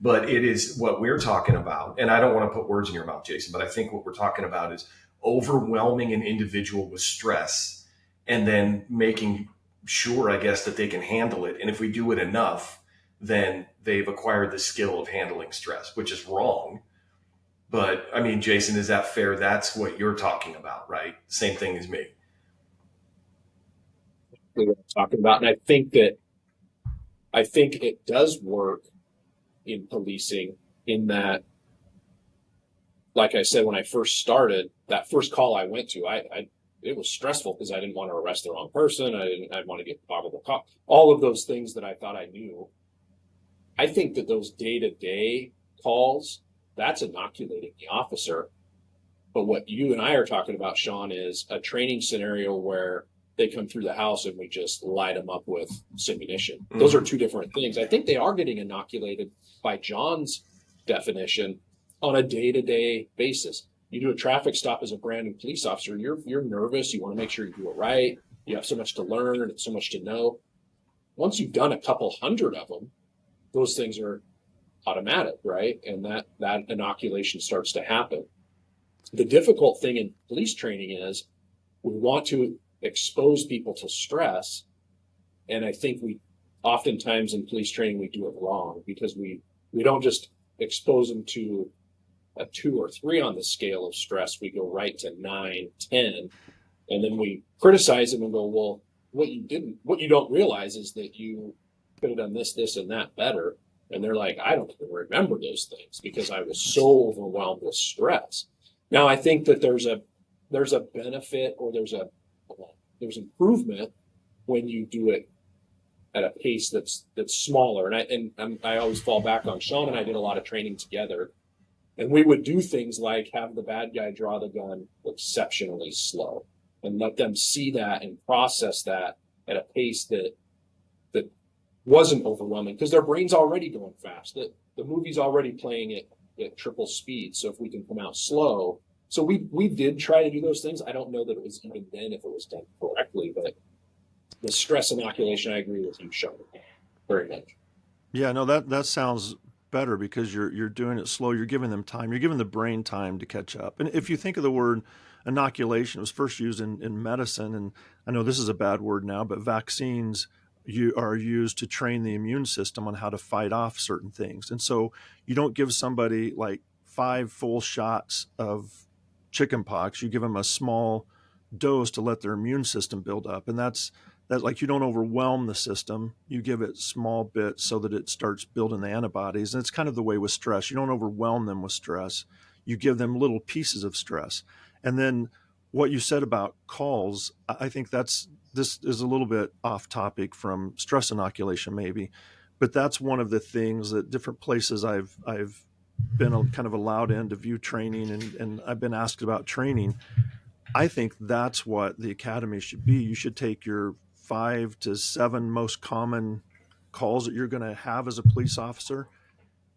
But it is what we're talking about. And I don't want to put words in your mouth, Jason, but I think what we're talking about is overwhelming an individual with stress and then making sure, I guess, that they can handle it. And if we do it enough, then they've acquired the skill of handling stress, which is wrong. But I mean, Jason, is that fair? That's what you're talking about, right? Same thing as me. What I'm talking about. And I think it does work in policing in that, like I said, when I first started, that first call I went to, it was stressful because I didn't want to arrest the wrong person. I want to get probable cause. All of those things that I thought I knew. I think that those day-to-day calls, that's inoculating the officer. But what you and I are talking about, Sean, is a training scenario where they come through the house and we just light them up with ammunition. Mm-hmm. Those are two different things. I think they are getting inoculated by John's definition on a day-to-day basis. You do a traffic stop as a brand new police officer, you're nervous, you want to make sure you do it right, you have so much to learn and so much to know. Once you've done a couple hundred of them, those things are automatic, right? And that inoculation starts to happen. The difficult thing in police training is we want to expose people to stress. And I think we oftentimes in police training, we do it wrong because we don't just expose them to a 2 or 3 on the scale of stress. We go right to 9, 10, and then we criticize them and go, well, what you don't realize is that you could have done this, and that better. And they're like, I don't even remember those things because I was so overwhelmed with stress. Now, I think that there's a benefit or there's improvement when you do it at a pace that's smaller. And I always fall back on Sean and I did a lot of training together. And we would do things like have the bad guy draw the gun exceptionally slow and let them see that and process that at a pace that wasn't overwhelming because their brain's already going fast. The movie's already playing it at triple speed. So if we can come out slow. So we did try to do those things. I don't know that it was even then if it was done correctly, but the stress inoculation, I agree with you, Sean, very much. Yeah, no, that sounds better because you're doing it slow. You're giving them time. You're giving the brain time to catch up. And if you think of the word inoculation, it was first used in medicine. And I know this is a bad word now, but vaccines are used to train the immune system on how to fight off certain things. And so you don't give somebody like 5 full shots of chickenpox. You give them a small dose to let their immune system build up. And that's like you don't overwhelm the system. You give it small bits so that it starts building the antibodies. And it's kind of the way with stress. You don't overwhelm them with stress. You give them little pieces of stress. And then what you said about calls, I think this is a little bit off topic from stress inoculation maybe, but that's one of the things that different places I've been kind of allowed in to view training and I've been asked about training. I think that's what the academy should be. You should take your 5 to 7 most common calls that you're going to have as a police officer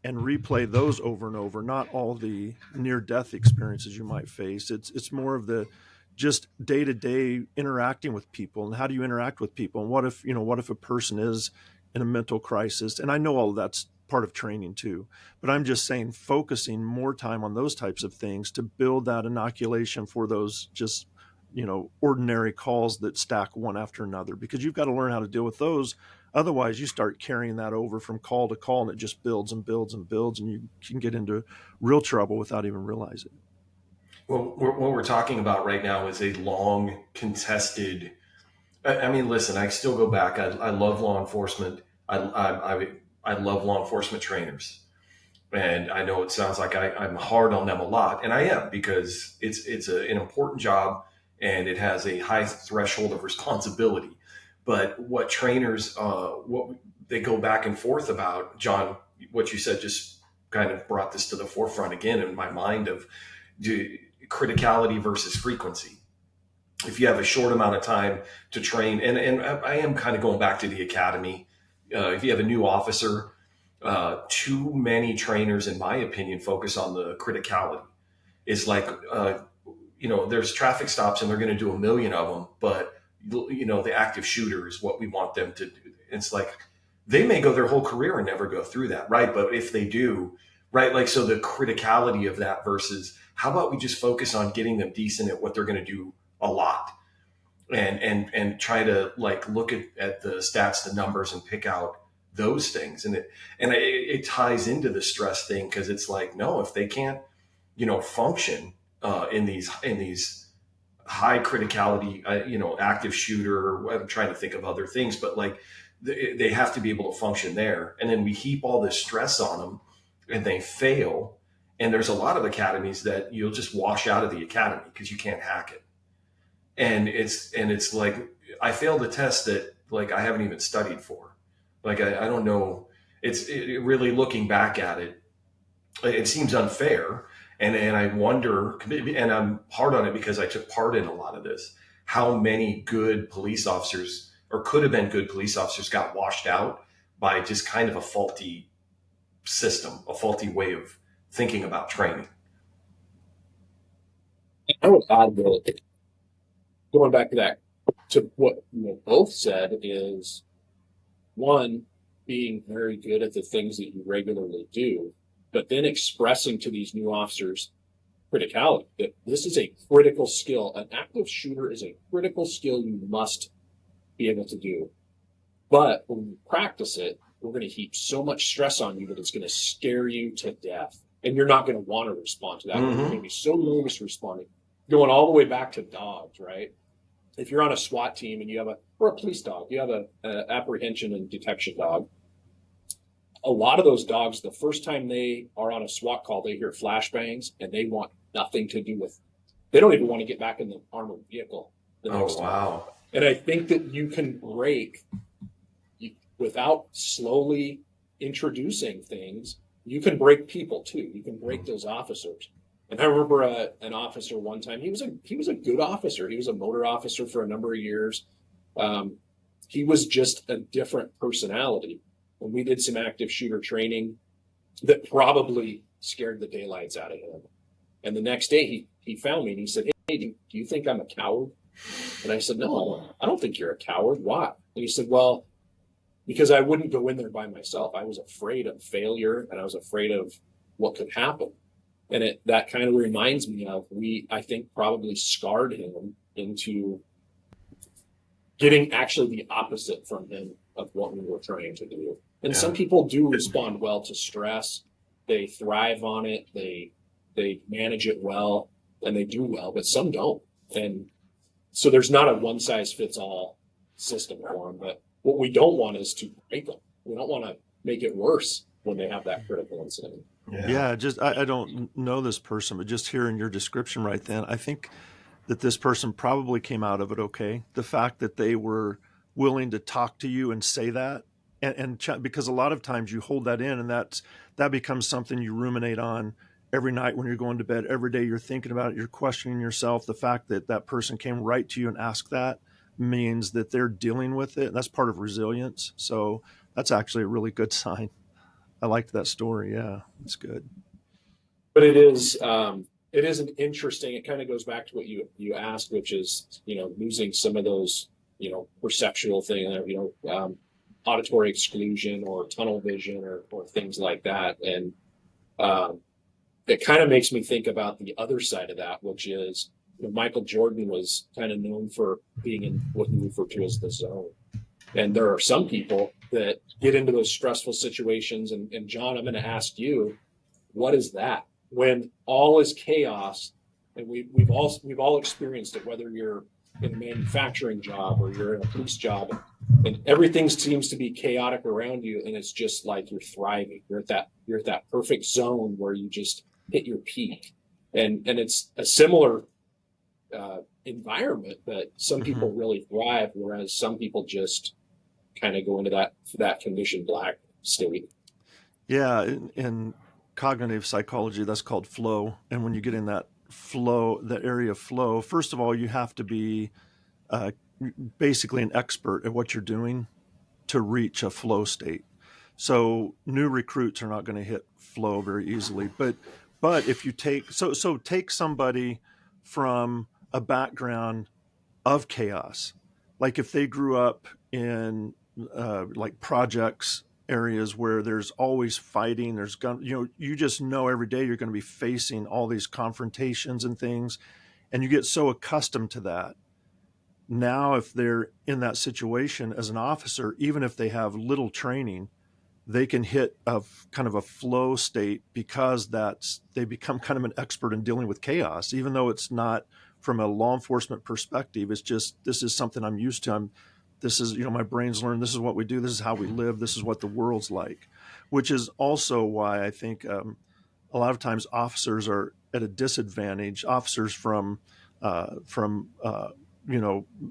and replay those over and over, not all the near-death experiences you might face. It's more of the just day-to-day interacting with people and how do you interact with people and what if a person is in a mental crisis. And I know all of that's part of training too, but I'm just saying focusing more time on those types of things to build that inoculation for those just ordinary calls that stack one after another, because you've got to learn how to deal with those. Otherwise you start carrying that over from call to call and it just builds and builds and builds and you can get into real trouble without even realizing it. Well, what we're talking about right now is a long contested. I mean, listen, I still go back. I love law enforcement. I love law enforcement trainers, and I know it sounds like I'm hard on them a lot, and I am because it's an important job and it has a high threshold of responsibility. But what trainers, what they go back and forth about, John, what you said just kind of brought this to the forefront again in my mind of criticality versus frequency. If you have a short amount of time to train, and I am kind of going back to the academy. If you have a new officer, too many trainers, in my opinion, focus on the criticality. It's like, there's traffic stops and they're going to do 1 million of them, but the active shooter is what we want them to do. It's like, they may go their whole career and never go through that. Right. But if they do, right. Like, so the criticality of that versus how about we just focus on getting them decent at what they're going to do a lot. and try to like look at the stats, the numbers, and pick out those things. And it ties into the stress thing, because it's like, no, if they can't, function in these high criticality, active shooter. I'm trying to think of other things, but like they have to be able to function there. And then we heap all this stress on them, and they fail. And there's a lot of academies that you'll just wash out of the academy because you can't hack it. And it's like, I failed a test that like I haven't even studied for. Like I don't know. Really looking back at it, it seems unfair. And I wonder, and I'm hard on it because I took part in a lot of this, how many good police officers, or could have been good police officers, got washed out by just kind of a faulty system, a faulty way of thinking about training. I would add that, going back to that, to what both said, is one, being very good at the things that you regularly do, but then expressing to these new officers criticality, that this is a critical skill. An active shooter is a critical skill you must be able to do. But when you practice it, we're going to heap so much stress on you that it's going to scare you to death. And you're not going to want to respond to that. Mm-hmm. You're going to be so nervous responding. Going all the way back to dogs, right? If you're on a SWAT team and you have or a police dog, you have a apprehension and detection dog. A lot of those dogs, the first time they are on a SWAT call, they hear flashbangs and they want nothing to do with. They don't even want to get back in the armored vehicle the next time. Wow. And I think that you can break, without slowly introducing things, you can break people too. You can break those officers. And I remember an officer one time. He was a good officer. He was a motor officer for a number of years. He was just a different personality. And we did some active shooter training that probably scared the daylights out of him. And the next day he found me and he said, "Hey, do you think I'm a coward?" And I said, "No, I don't think you're a coward. Why?" And he said, "Well, because I wouldn't go in there by myself. I was afraid of failure and I was afraid of what could happen." And that kind of reminds me of, I think, probably scarred him into getting actually the opposite from him of what we were trying to do. And some people do respond well to stress. They thrive on it. They manage it well and they do well, but some don't. And so there's not a one size fits all system for them. But what we don't want is to break them. We don't want to make it worse when they have that critical incident. Yeah, just I don't know this person, but just hearing your description right then, I think that this person probably came out of it okay. The fact that they were willing to talk to you and say that, and because a lot of times you hold that in, and that becomes something you ruminate on every night when you're going to bed. Every day you're thinking about it, you're questioning yourself. The fact that that person came right to you and asked that means that they're dealing with it. And that's part of resilience. So that's actually a really good sign. I liked that story. Yeah, it's good. But it is an interesting. It kind of goes back to what you asked, which is losing some of those perceptual thing, auditory exclusion or tunnel vision or things like that, and it kind of makes me think about the other side of that, which is Michael Jordan was kind of known for being in what you refer to as the zone. And there are some people that get into those stressful situations. And John, I'm going to ask you, what is that? When all is chaos, and we've all experienced it, whether you're in a manufacturing job or you're in a police job, and everything seems to be chaotic around you, and it's just like you're thriving. You're at that perfect zone where you just hit your peak, and it's a similar environment that some people really thrive, whereas some people just kind of go into that conditioned black state. Yeah, in cognitive psychology, that's called flow. And when you get in that flow, that area of flow, first of all, you have to be basically an expert at what you're doing to reach a flow state. So new recruits are not going to hit flow very easily. But if you take take somebody from a background of chaos, like if they grew up in like projects areas where there's always fighting, there's gun, you just know every day you're going to be facing all these confrontations and things, and you get so accustomed to that now if they're in that situation as an officer, even if they have little training, they can hit a kind of a flow state because they become kind of an expert in dealing with chaos, even though it's not from a law enforcement perspective. It's just, this is something I'm used to. This is, my brain's learned, this is what we do, this is how we live, this is what the world's like, which is also why I think a lot of times officers are at a disadvantage. Officers from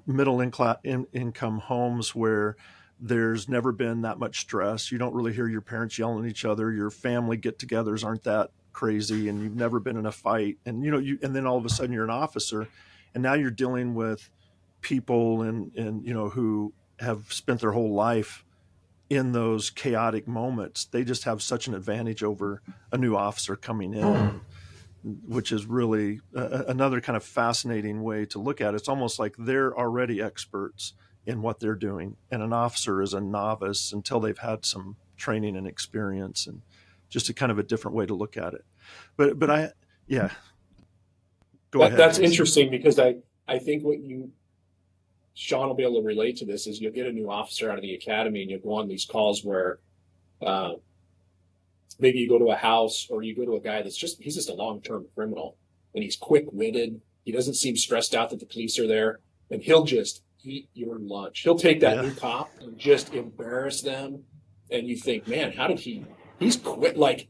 middle income homes where there's never been that much stress. You don't really hear your parents yelling at each other. Your family get-togethers aren't that crazy, and you've never been in a fight. And and then all of a sudden you're an officer, and now you're dealing with people and who have spent their whole life in those chaotic moments. They just have such an advantage over a new officer coming in, which is really another kind of fascinating way to look at it. It's almost like they're already experts in what they're doing, and an officer is a novice until they've had some training and experience, and just a kind of a different way to look at it. But go ahead. That's Jason. interesting, because I think Sean will be able to relate to this, is you'll get a new officer out of the academy and you'll go on these calls where maybe you go to a house, or you go to a guy he's just a long-term criminal, and he's quick-witted. He doesn't seem stressed out that the police are there, and he'll just eat your lunch. He'll take that new cop and just embarrass them. And you think, man, how did he's quit? Like,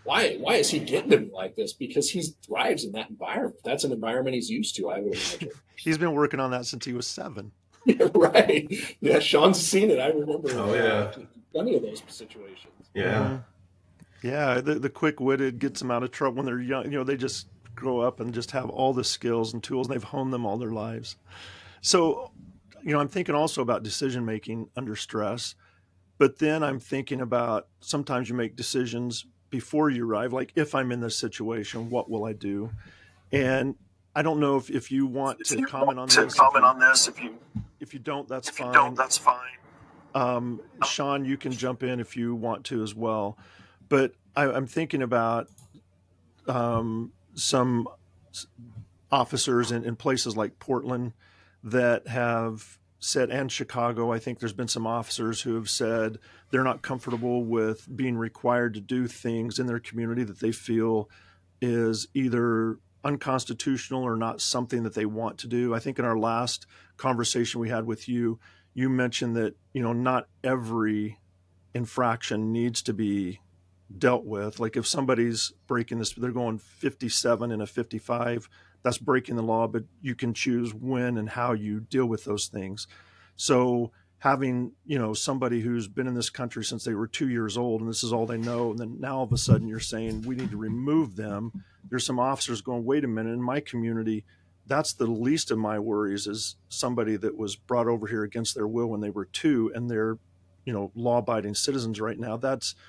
why is he getting to me like this? Because he thrives in that environment. That's an environment he's used to, I would imagine. He's been working on that since he was 7. Right. Yeah, Sean's seen it. I remember plenty of those situations. Yeah. Yeah, the quick-witted gets them out of trouble when they're young. They just grow up and just have all the skills and tools, and they've honed them all their lives. So, I'm thinking also about decision-making under stress, but then I'm thinking about sometimes you make decisions before you arrive, like, if I'm in this situation, what will I do? And I don't know if you want to comment on this. If you don't, that's fine. Sean, you can jump in if you want to as well. But I'm thinking about some officers in places like Portland that have said, and Chicago, I think there's been some officers who have said they're not comfortable with being required to do things in their community that they feel is either unconstitutional or not something that they want to do. I think in our last conversation we had with you, you mentioned that, not every infraction needs to be dealt with. Like if somebody's breaking this, they're going 57 and a 55, that's breaking the law, but you can choose when and how you deal with those things. So having, somebody who's been in this country since they were 2 years old and this is all they know, and then now all of a sudden you're saying we need to remove them. There's some officers going, wait a minute, in my community, that's the least of my worries, is somebody that was brought over here against their will when they were 2, and they're law-abiding citizens right now,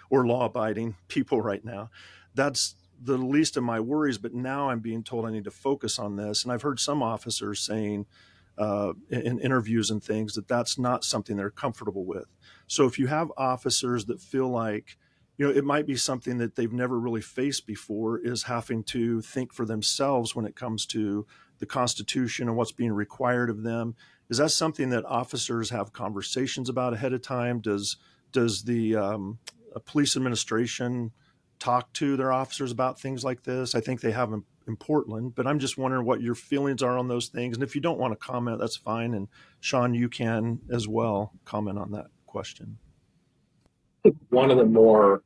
or law-abiding people right now. That's the least of my worries, but now I'm being told I need to focus on this. And I've heard some officers saying in interviews and things that that's not something they're comfortable with. So if you have officers that feel like, it might be something that they've never really faced before, is having to think for themselves when it comes to the Constitution and what's being required of them. Is that something that officers have conversations about ahead of time? Does the police administration talk to their officers about things like this? I think they have in Portland, but I'm just wondering what your feelings are on those things. And if you don't want to comment, that's fine. And Sean, you can as well comment on that question. One of the more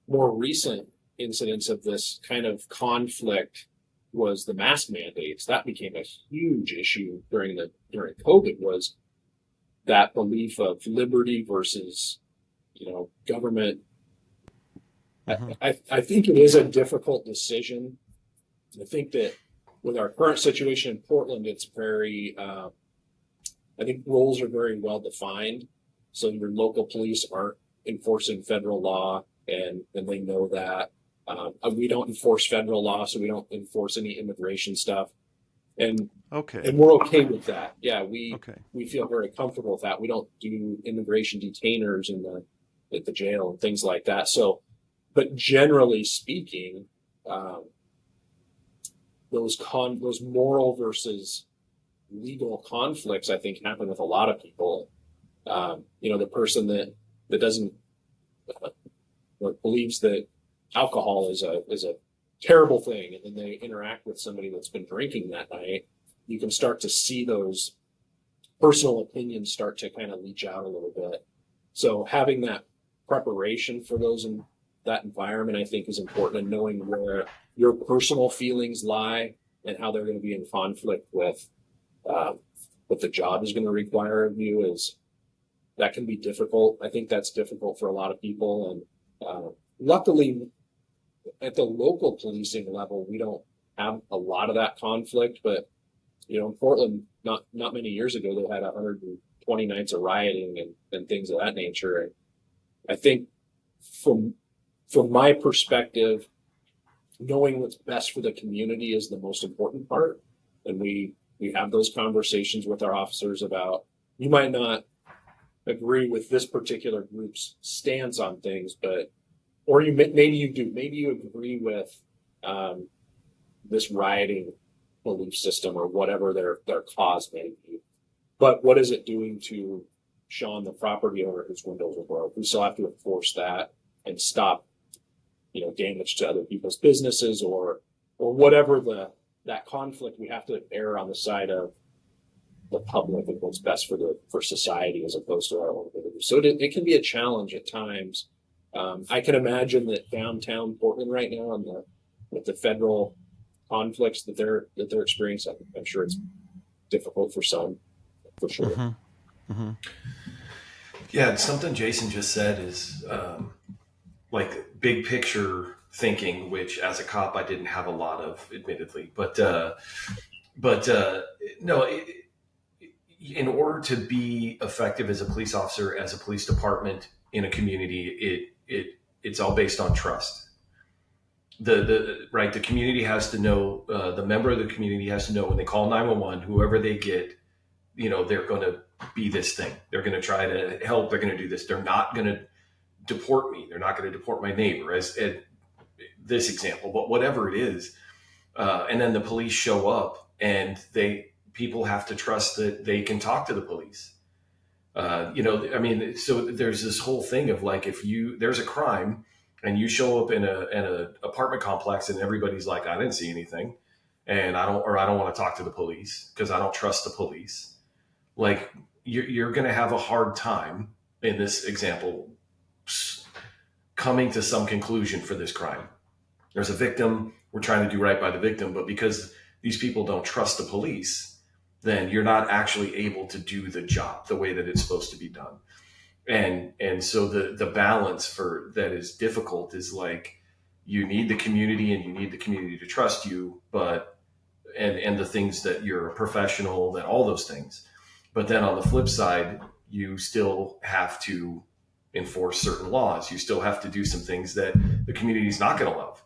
recent incidents of this kind of conflict was the mask mandates. That became a huge issue during COVID, was that belief of liberty versus, government. Mm-hmm. I think it is a difficult decision. I think that with our current situation in Portland, it's very, I think roles are very well defined. So your local police aren't enforcing federal law, and they know that. We don't enforce federal law, so we don't enforce any immigration stuff. And we're okay with that. Yeah, we feel very comfortable with that. We don't do immigration detainers at the jail and things like that. So, but generally speaking, those moral versus legal conflicts, I think, happen with a lot of people. The person that doesn't believes that alcohol is a terrible thing, and then they interact with somebody that's been drinking that night, you can start to see those personal opinions start to kind of leach out a little bit. So having that preparation for those in that environment, I think, is important, and knowing where your personal feelings lie and how they're going to be in conflict with what the job is going to require of you that can be difficult. I think that's difficult for a lot of people. And luckily, at the local policing level, we don't have a lot of that conflict. But, in Portland, not many years ago, they had 120 nights of rioting and things of that nature. And I think from my perspective, knowing what's best for the community is the most important part. And we have those conversations with our officers about, you might not agree with this particular group's stance on things, or maybe you do. Maybe you agree with this rioting belief system or whatever their cause may be. But what is it doing to Sean, the property owner whose windows are broke? We still have to enforce that and stop, damage to other people's businesses or whatever that conflict. We have to err on the side of the public and what's best for society as opposed to our own individuals. So it can be a challenge at times. I can imagine that downtown Portland right now, with the federal conflicts that they're experiencing, I'm sure it's difficult for some, for sure. Mm-hmm. Mm-hmm. Yeah, something Jason just said is like big picture thinking, which as a cop I didn't have a lot of, admittedly, but no. In order to be effective as a police officer, as a police department in a community, it's all based on trust. The community has to know, the member of the community has to know when they call 911, whoever they get, they're going to be this thing. They're going to try to help. They're going to do this. They're not going to deport me. They're not going to deport my neighbor, as this example, but whatever it is. And then the police show up, and people have to trust that they can talk to the police. So there's this whole thing of like, if there's a crime and you show up in a apartment complex and everybody's like, I didn't see anything, and I don't want to talk to the police because I don't trust the police. Like, you're going to have a hard time in this example coming to some conclusion for this crime. There's a victim. We're trying to do right by the victim, but because these people don't trust the police, then you're not actually able to do the job the way that it's supposed to be done. And so the balance for that is difficult is like, you need the community and you need the community to trust you, and the things that you're a professional, that all those things. But then on the flip side, you still have to enforce certain laws. You still have to do some things that the community is not going to love.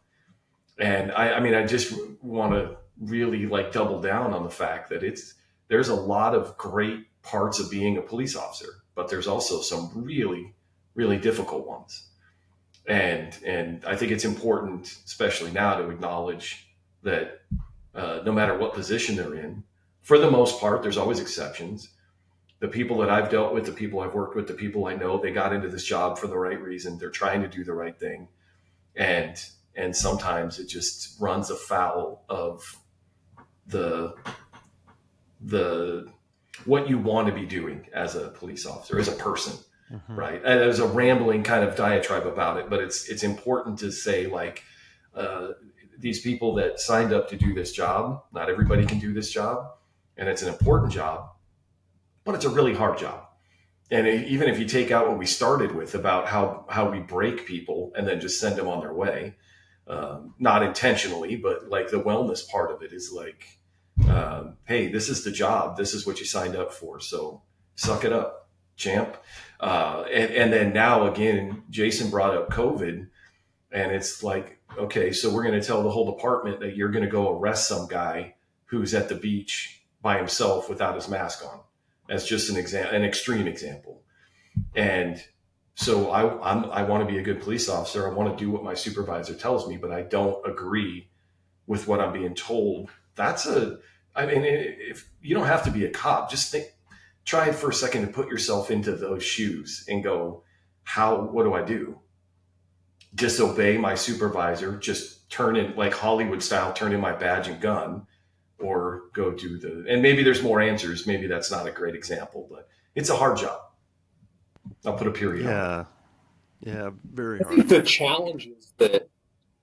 And I just want to really double down on the fact that there's a lot of great parts of being a police officer, but there's also some really, really difficult ones. And I think it's important, especially now, to acknowledge that no matter what position they're in, for the most part, there's always exceptions. The people that I've dealt with, the people I've worked with, the people I know, they got into this job for the right reason. They're trying to do the right thing. And sometimes it just runs afoul of the what you want to be doing as a police officer, as a person, mm-hmm. right? And there's a rambling kind of diatribe about it, but it's important to say, these people that signed up to do this job, not everybody can do this job, and it's an important job, but it's a really hard job. And even if you take out what we started with about how we break people and then just send them on their way, not intentionally, but the wellness part of it is hey, this is the job. This is what you signed up for. So suck it up, champ. And then now again, Jason brought up COVID, and it's okay, so we're going to tell the whole department that you're going to go arrest some guy who's at the beach by himself without his mask on. That's just an extreme example. And so I want to be a good police officer. I want to do what my supervisor tells me, but I don't agree with what I'm being told. That's I mean, if you don't have to be a cop, just try for a second to put yourself into those shoes and go, what do I do? Disobey my supervisor, just turn in like Hollywood style, turn in my badge and gun, or go do and maybe there's more answers. Maybe that's not a great example, but it's a hard job. I'll put a period on it. Yeah, very I hard. think the challenge is that,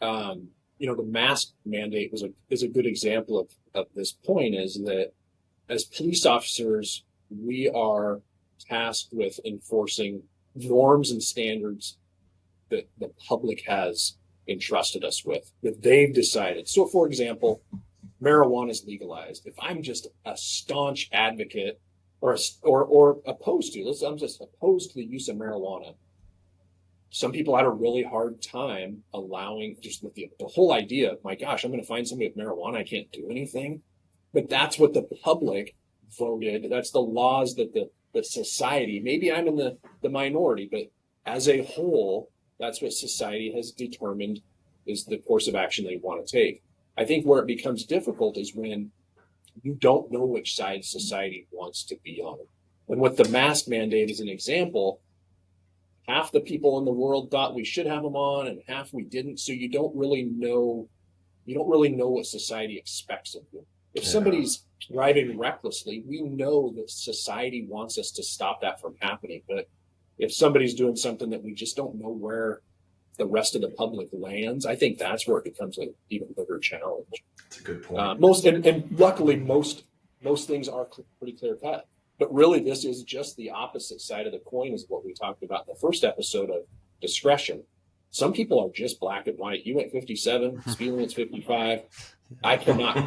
the mask mandate is a good example of this point, is that as police officers, we are tasked with enforcing norms and standards that the public has entrusted us with, that they've decided. So, for example, marijuana is legalized. If I'm just a staunch advocate or opposed to, I'm just opposed to the use of marijuana. Some people had a really hard time allowing, just with the whole idea of, my gosh, I'm going to find somebody with marijuana, I can't do anything. But that's what the public voted. That's the laws that the society, maybe I'm in the minority, but as a whole, that's what society has determined is the course of action they want to take. I think where it becomes difficult is when you don't know which side society wants to be on. And with the mask mandate as an example, half the people in the world thought we should have them on and half we didn't. So you don't really know what society expects of you. If somebody's driving recklessly, we know that society wants us to stop that from happening. But if somebody's doing something that we just don't know where the rest of the public lands, I think that's where it becomes an even bigger challenge. That's a good point. Luckily, most things are pretty clear cut. But really, this is just the opposite side of the coin, is what we talked about in the first episode of discretion. Some people are just black and white. You went 57, speed limit's 55. I cannot.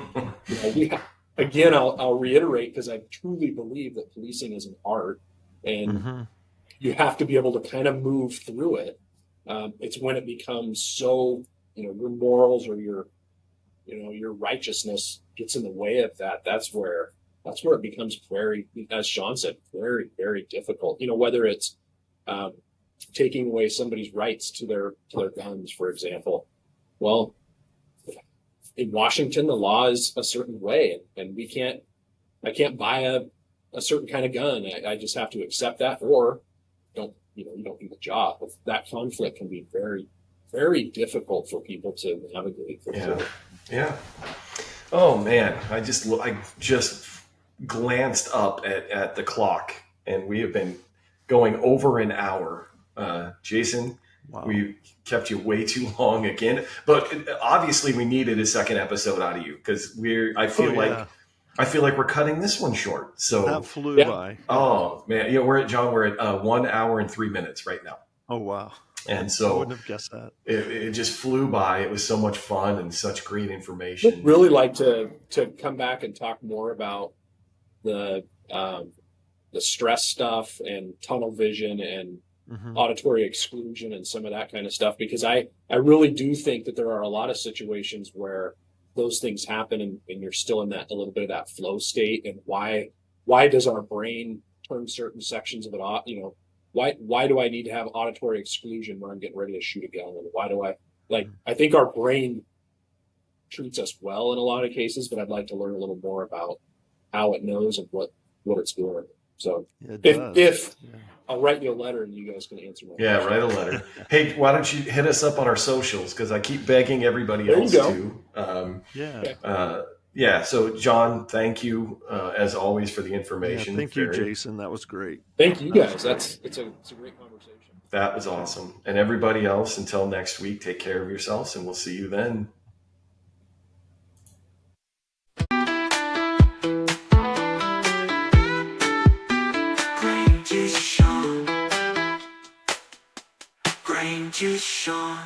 I'll reiterate, because I truly believe that policing is an art, and you have to be able to kind of move through it. It's when it becomes so, your morals or your righteousness gets in the way of that. That's where it becomes very, as Sean said, very, very difficult. Whether it's taking away somebody's rights to their guns, for example. Well, in Washington, the law is a certain way, and I can't buy a certain kind of gun. I just have to accept that, or you don't do the job. That conflict can be very, very difficult for people to navigate. Yeah. Oh man, I just glanced up at the clock, and we have been going over an hour. Jason, wow. We kept you way too long again, but obviously we needed a second episode out of you, because I feel like we're cutting this one short. So that flew by. Oh man, we're at 1 hour and 3 minutes right now. Oh wow. And so I wouldn't have guessed that. It just flew by. It was so much fun and such great information. I'd really like to come back and talk more about the stress stuff and tunnel vision and auditory exclusion and some of that kind of stuff, because I really do think that there are a lot of situations where those things happen and you're still in a little bit of that flow state. And why does our brain turn certain sections of it off? Why do I need to have auditory exclusion when I'm getting ready to shoot a gun? And why do I think our brain treats us well in a lot of cases, but I'd like to learn a little more about how it knows and what it's doing. So if I'll write you a letter and you guys can answer my question. Write a letter. Hey, why don't you hit us up on our socials? Because I keep begging everybody else to. So John, thank you as always for the information. Thank you, Jason. That was great. Thank you guys. It's a great conversation. That was awesome. And everybody else, until next week, take care of yourselves, and we'll see you then. Grain juice, Sean.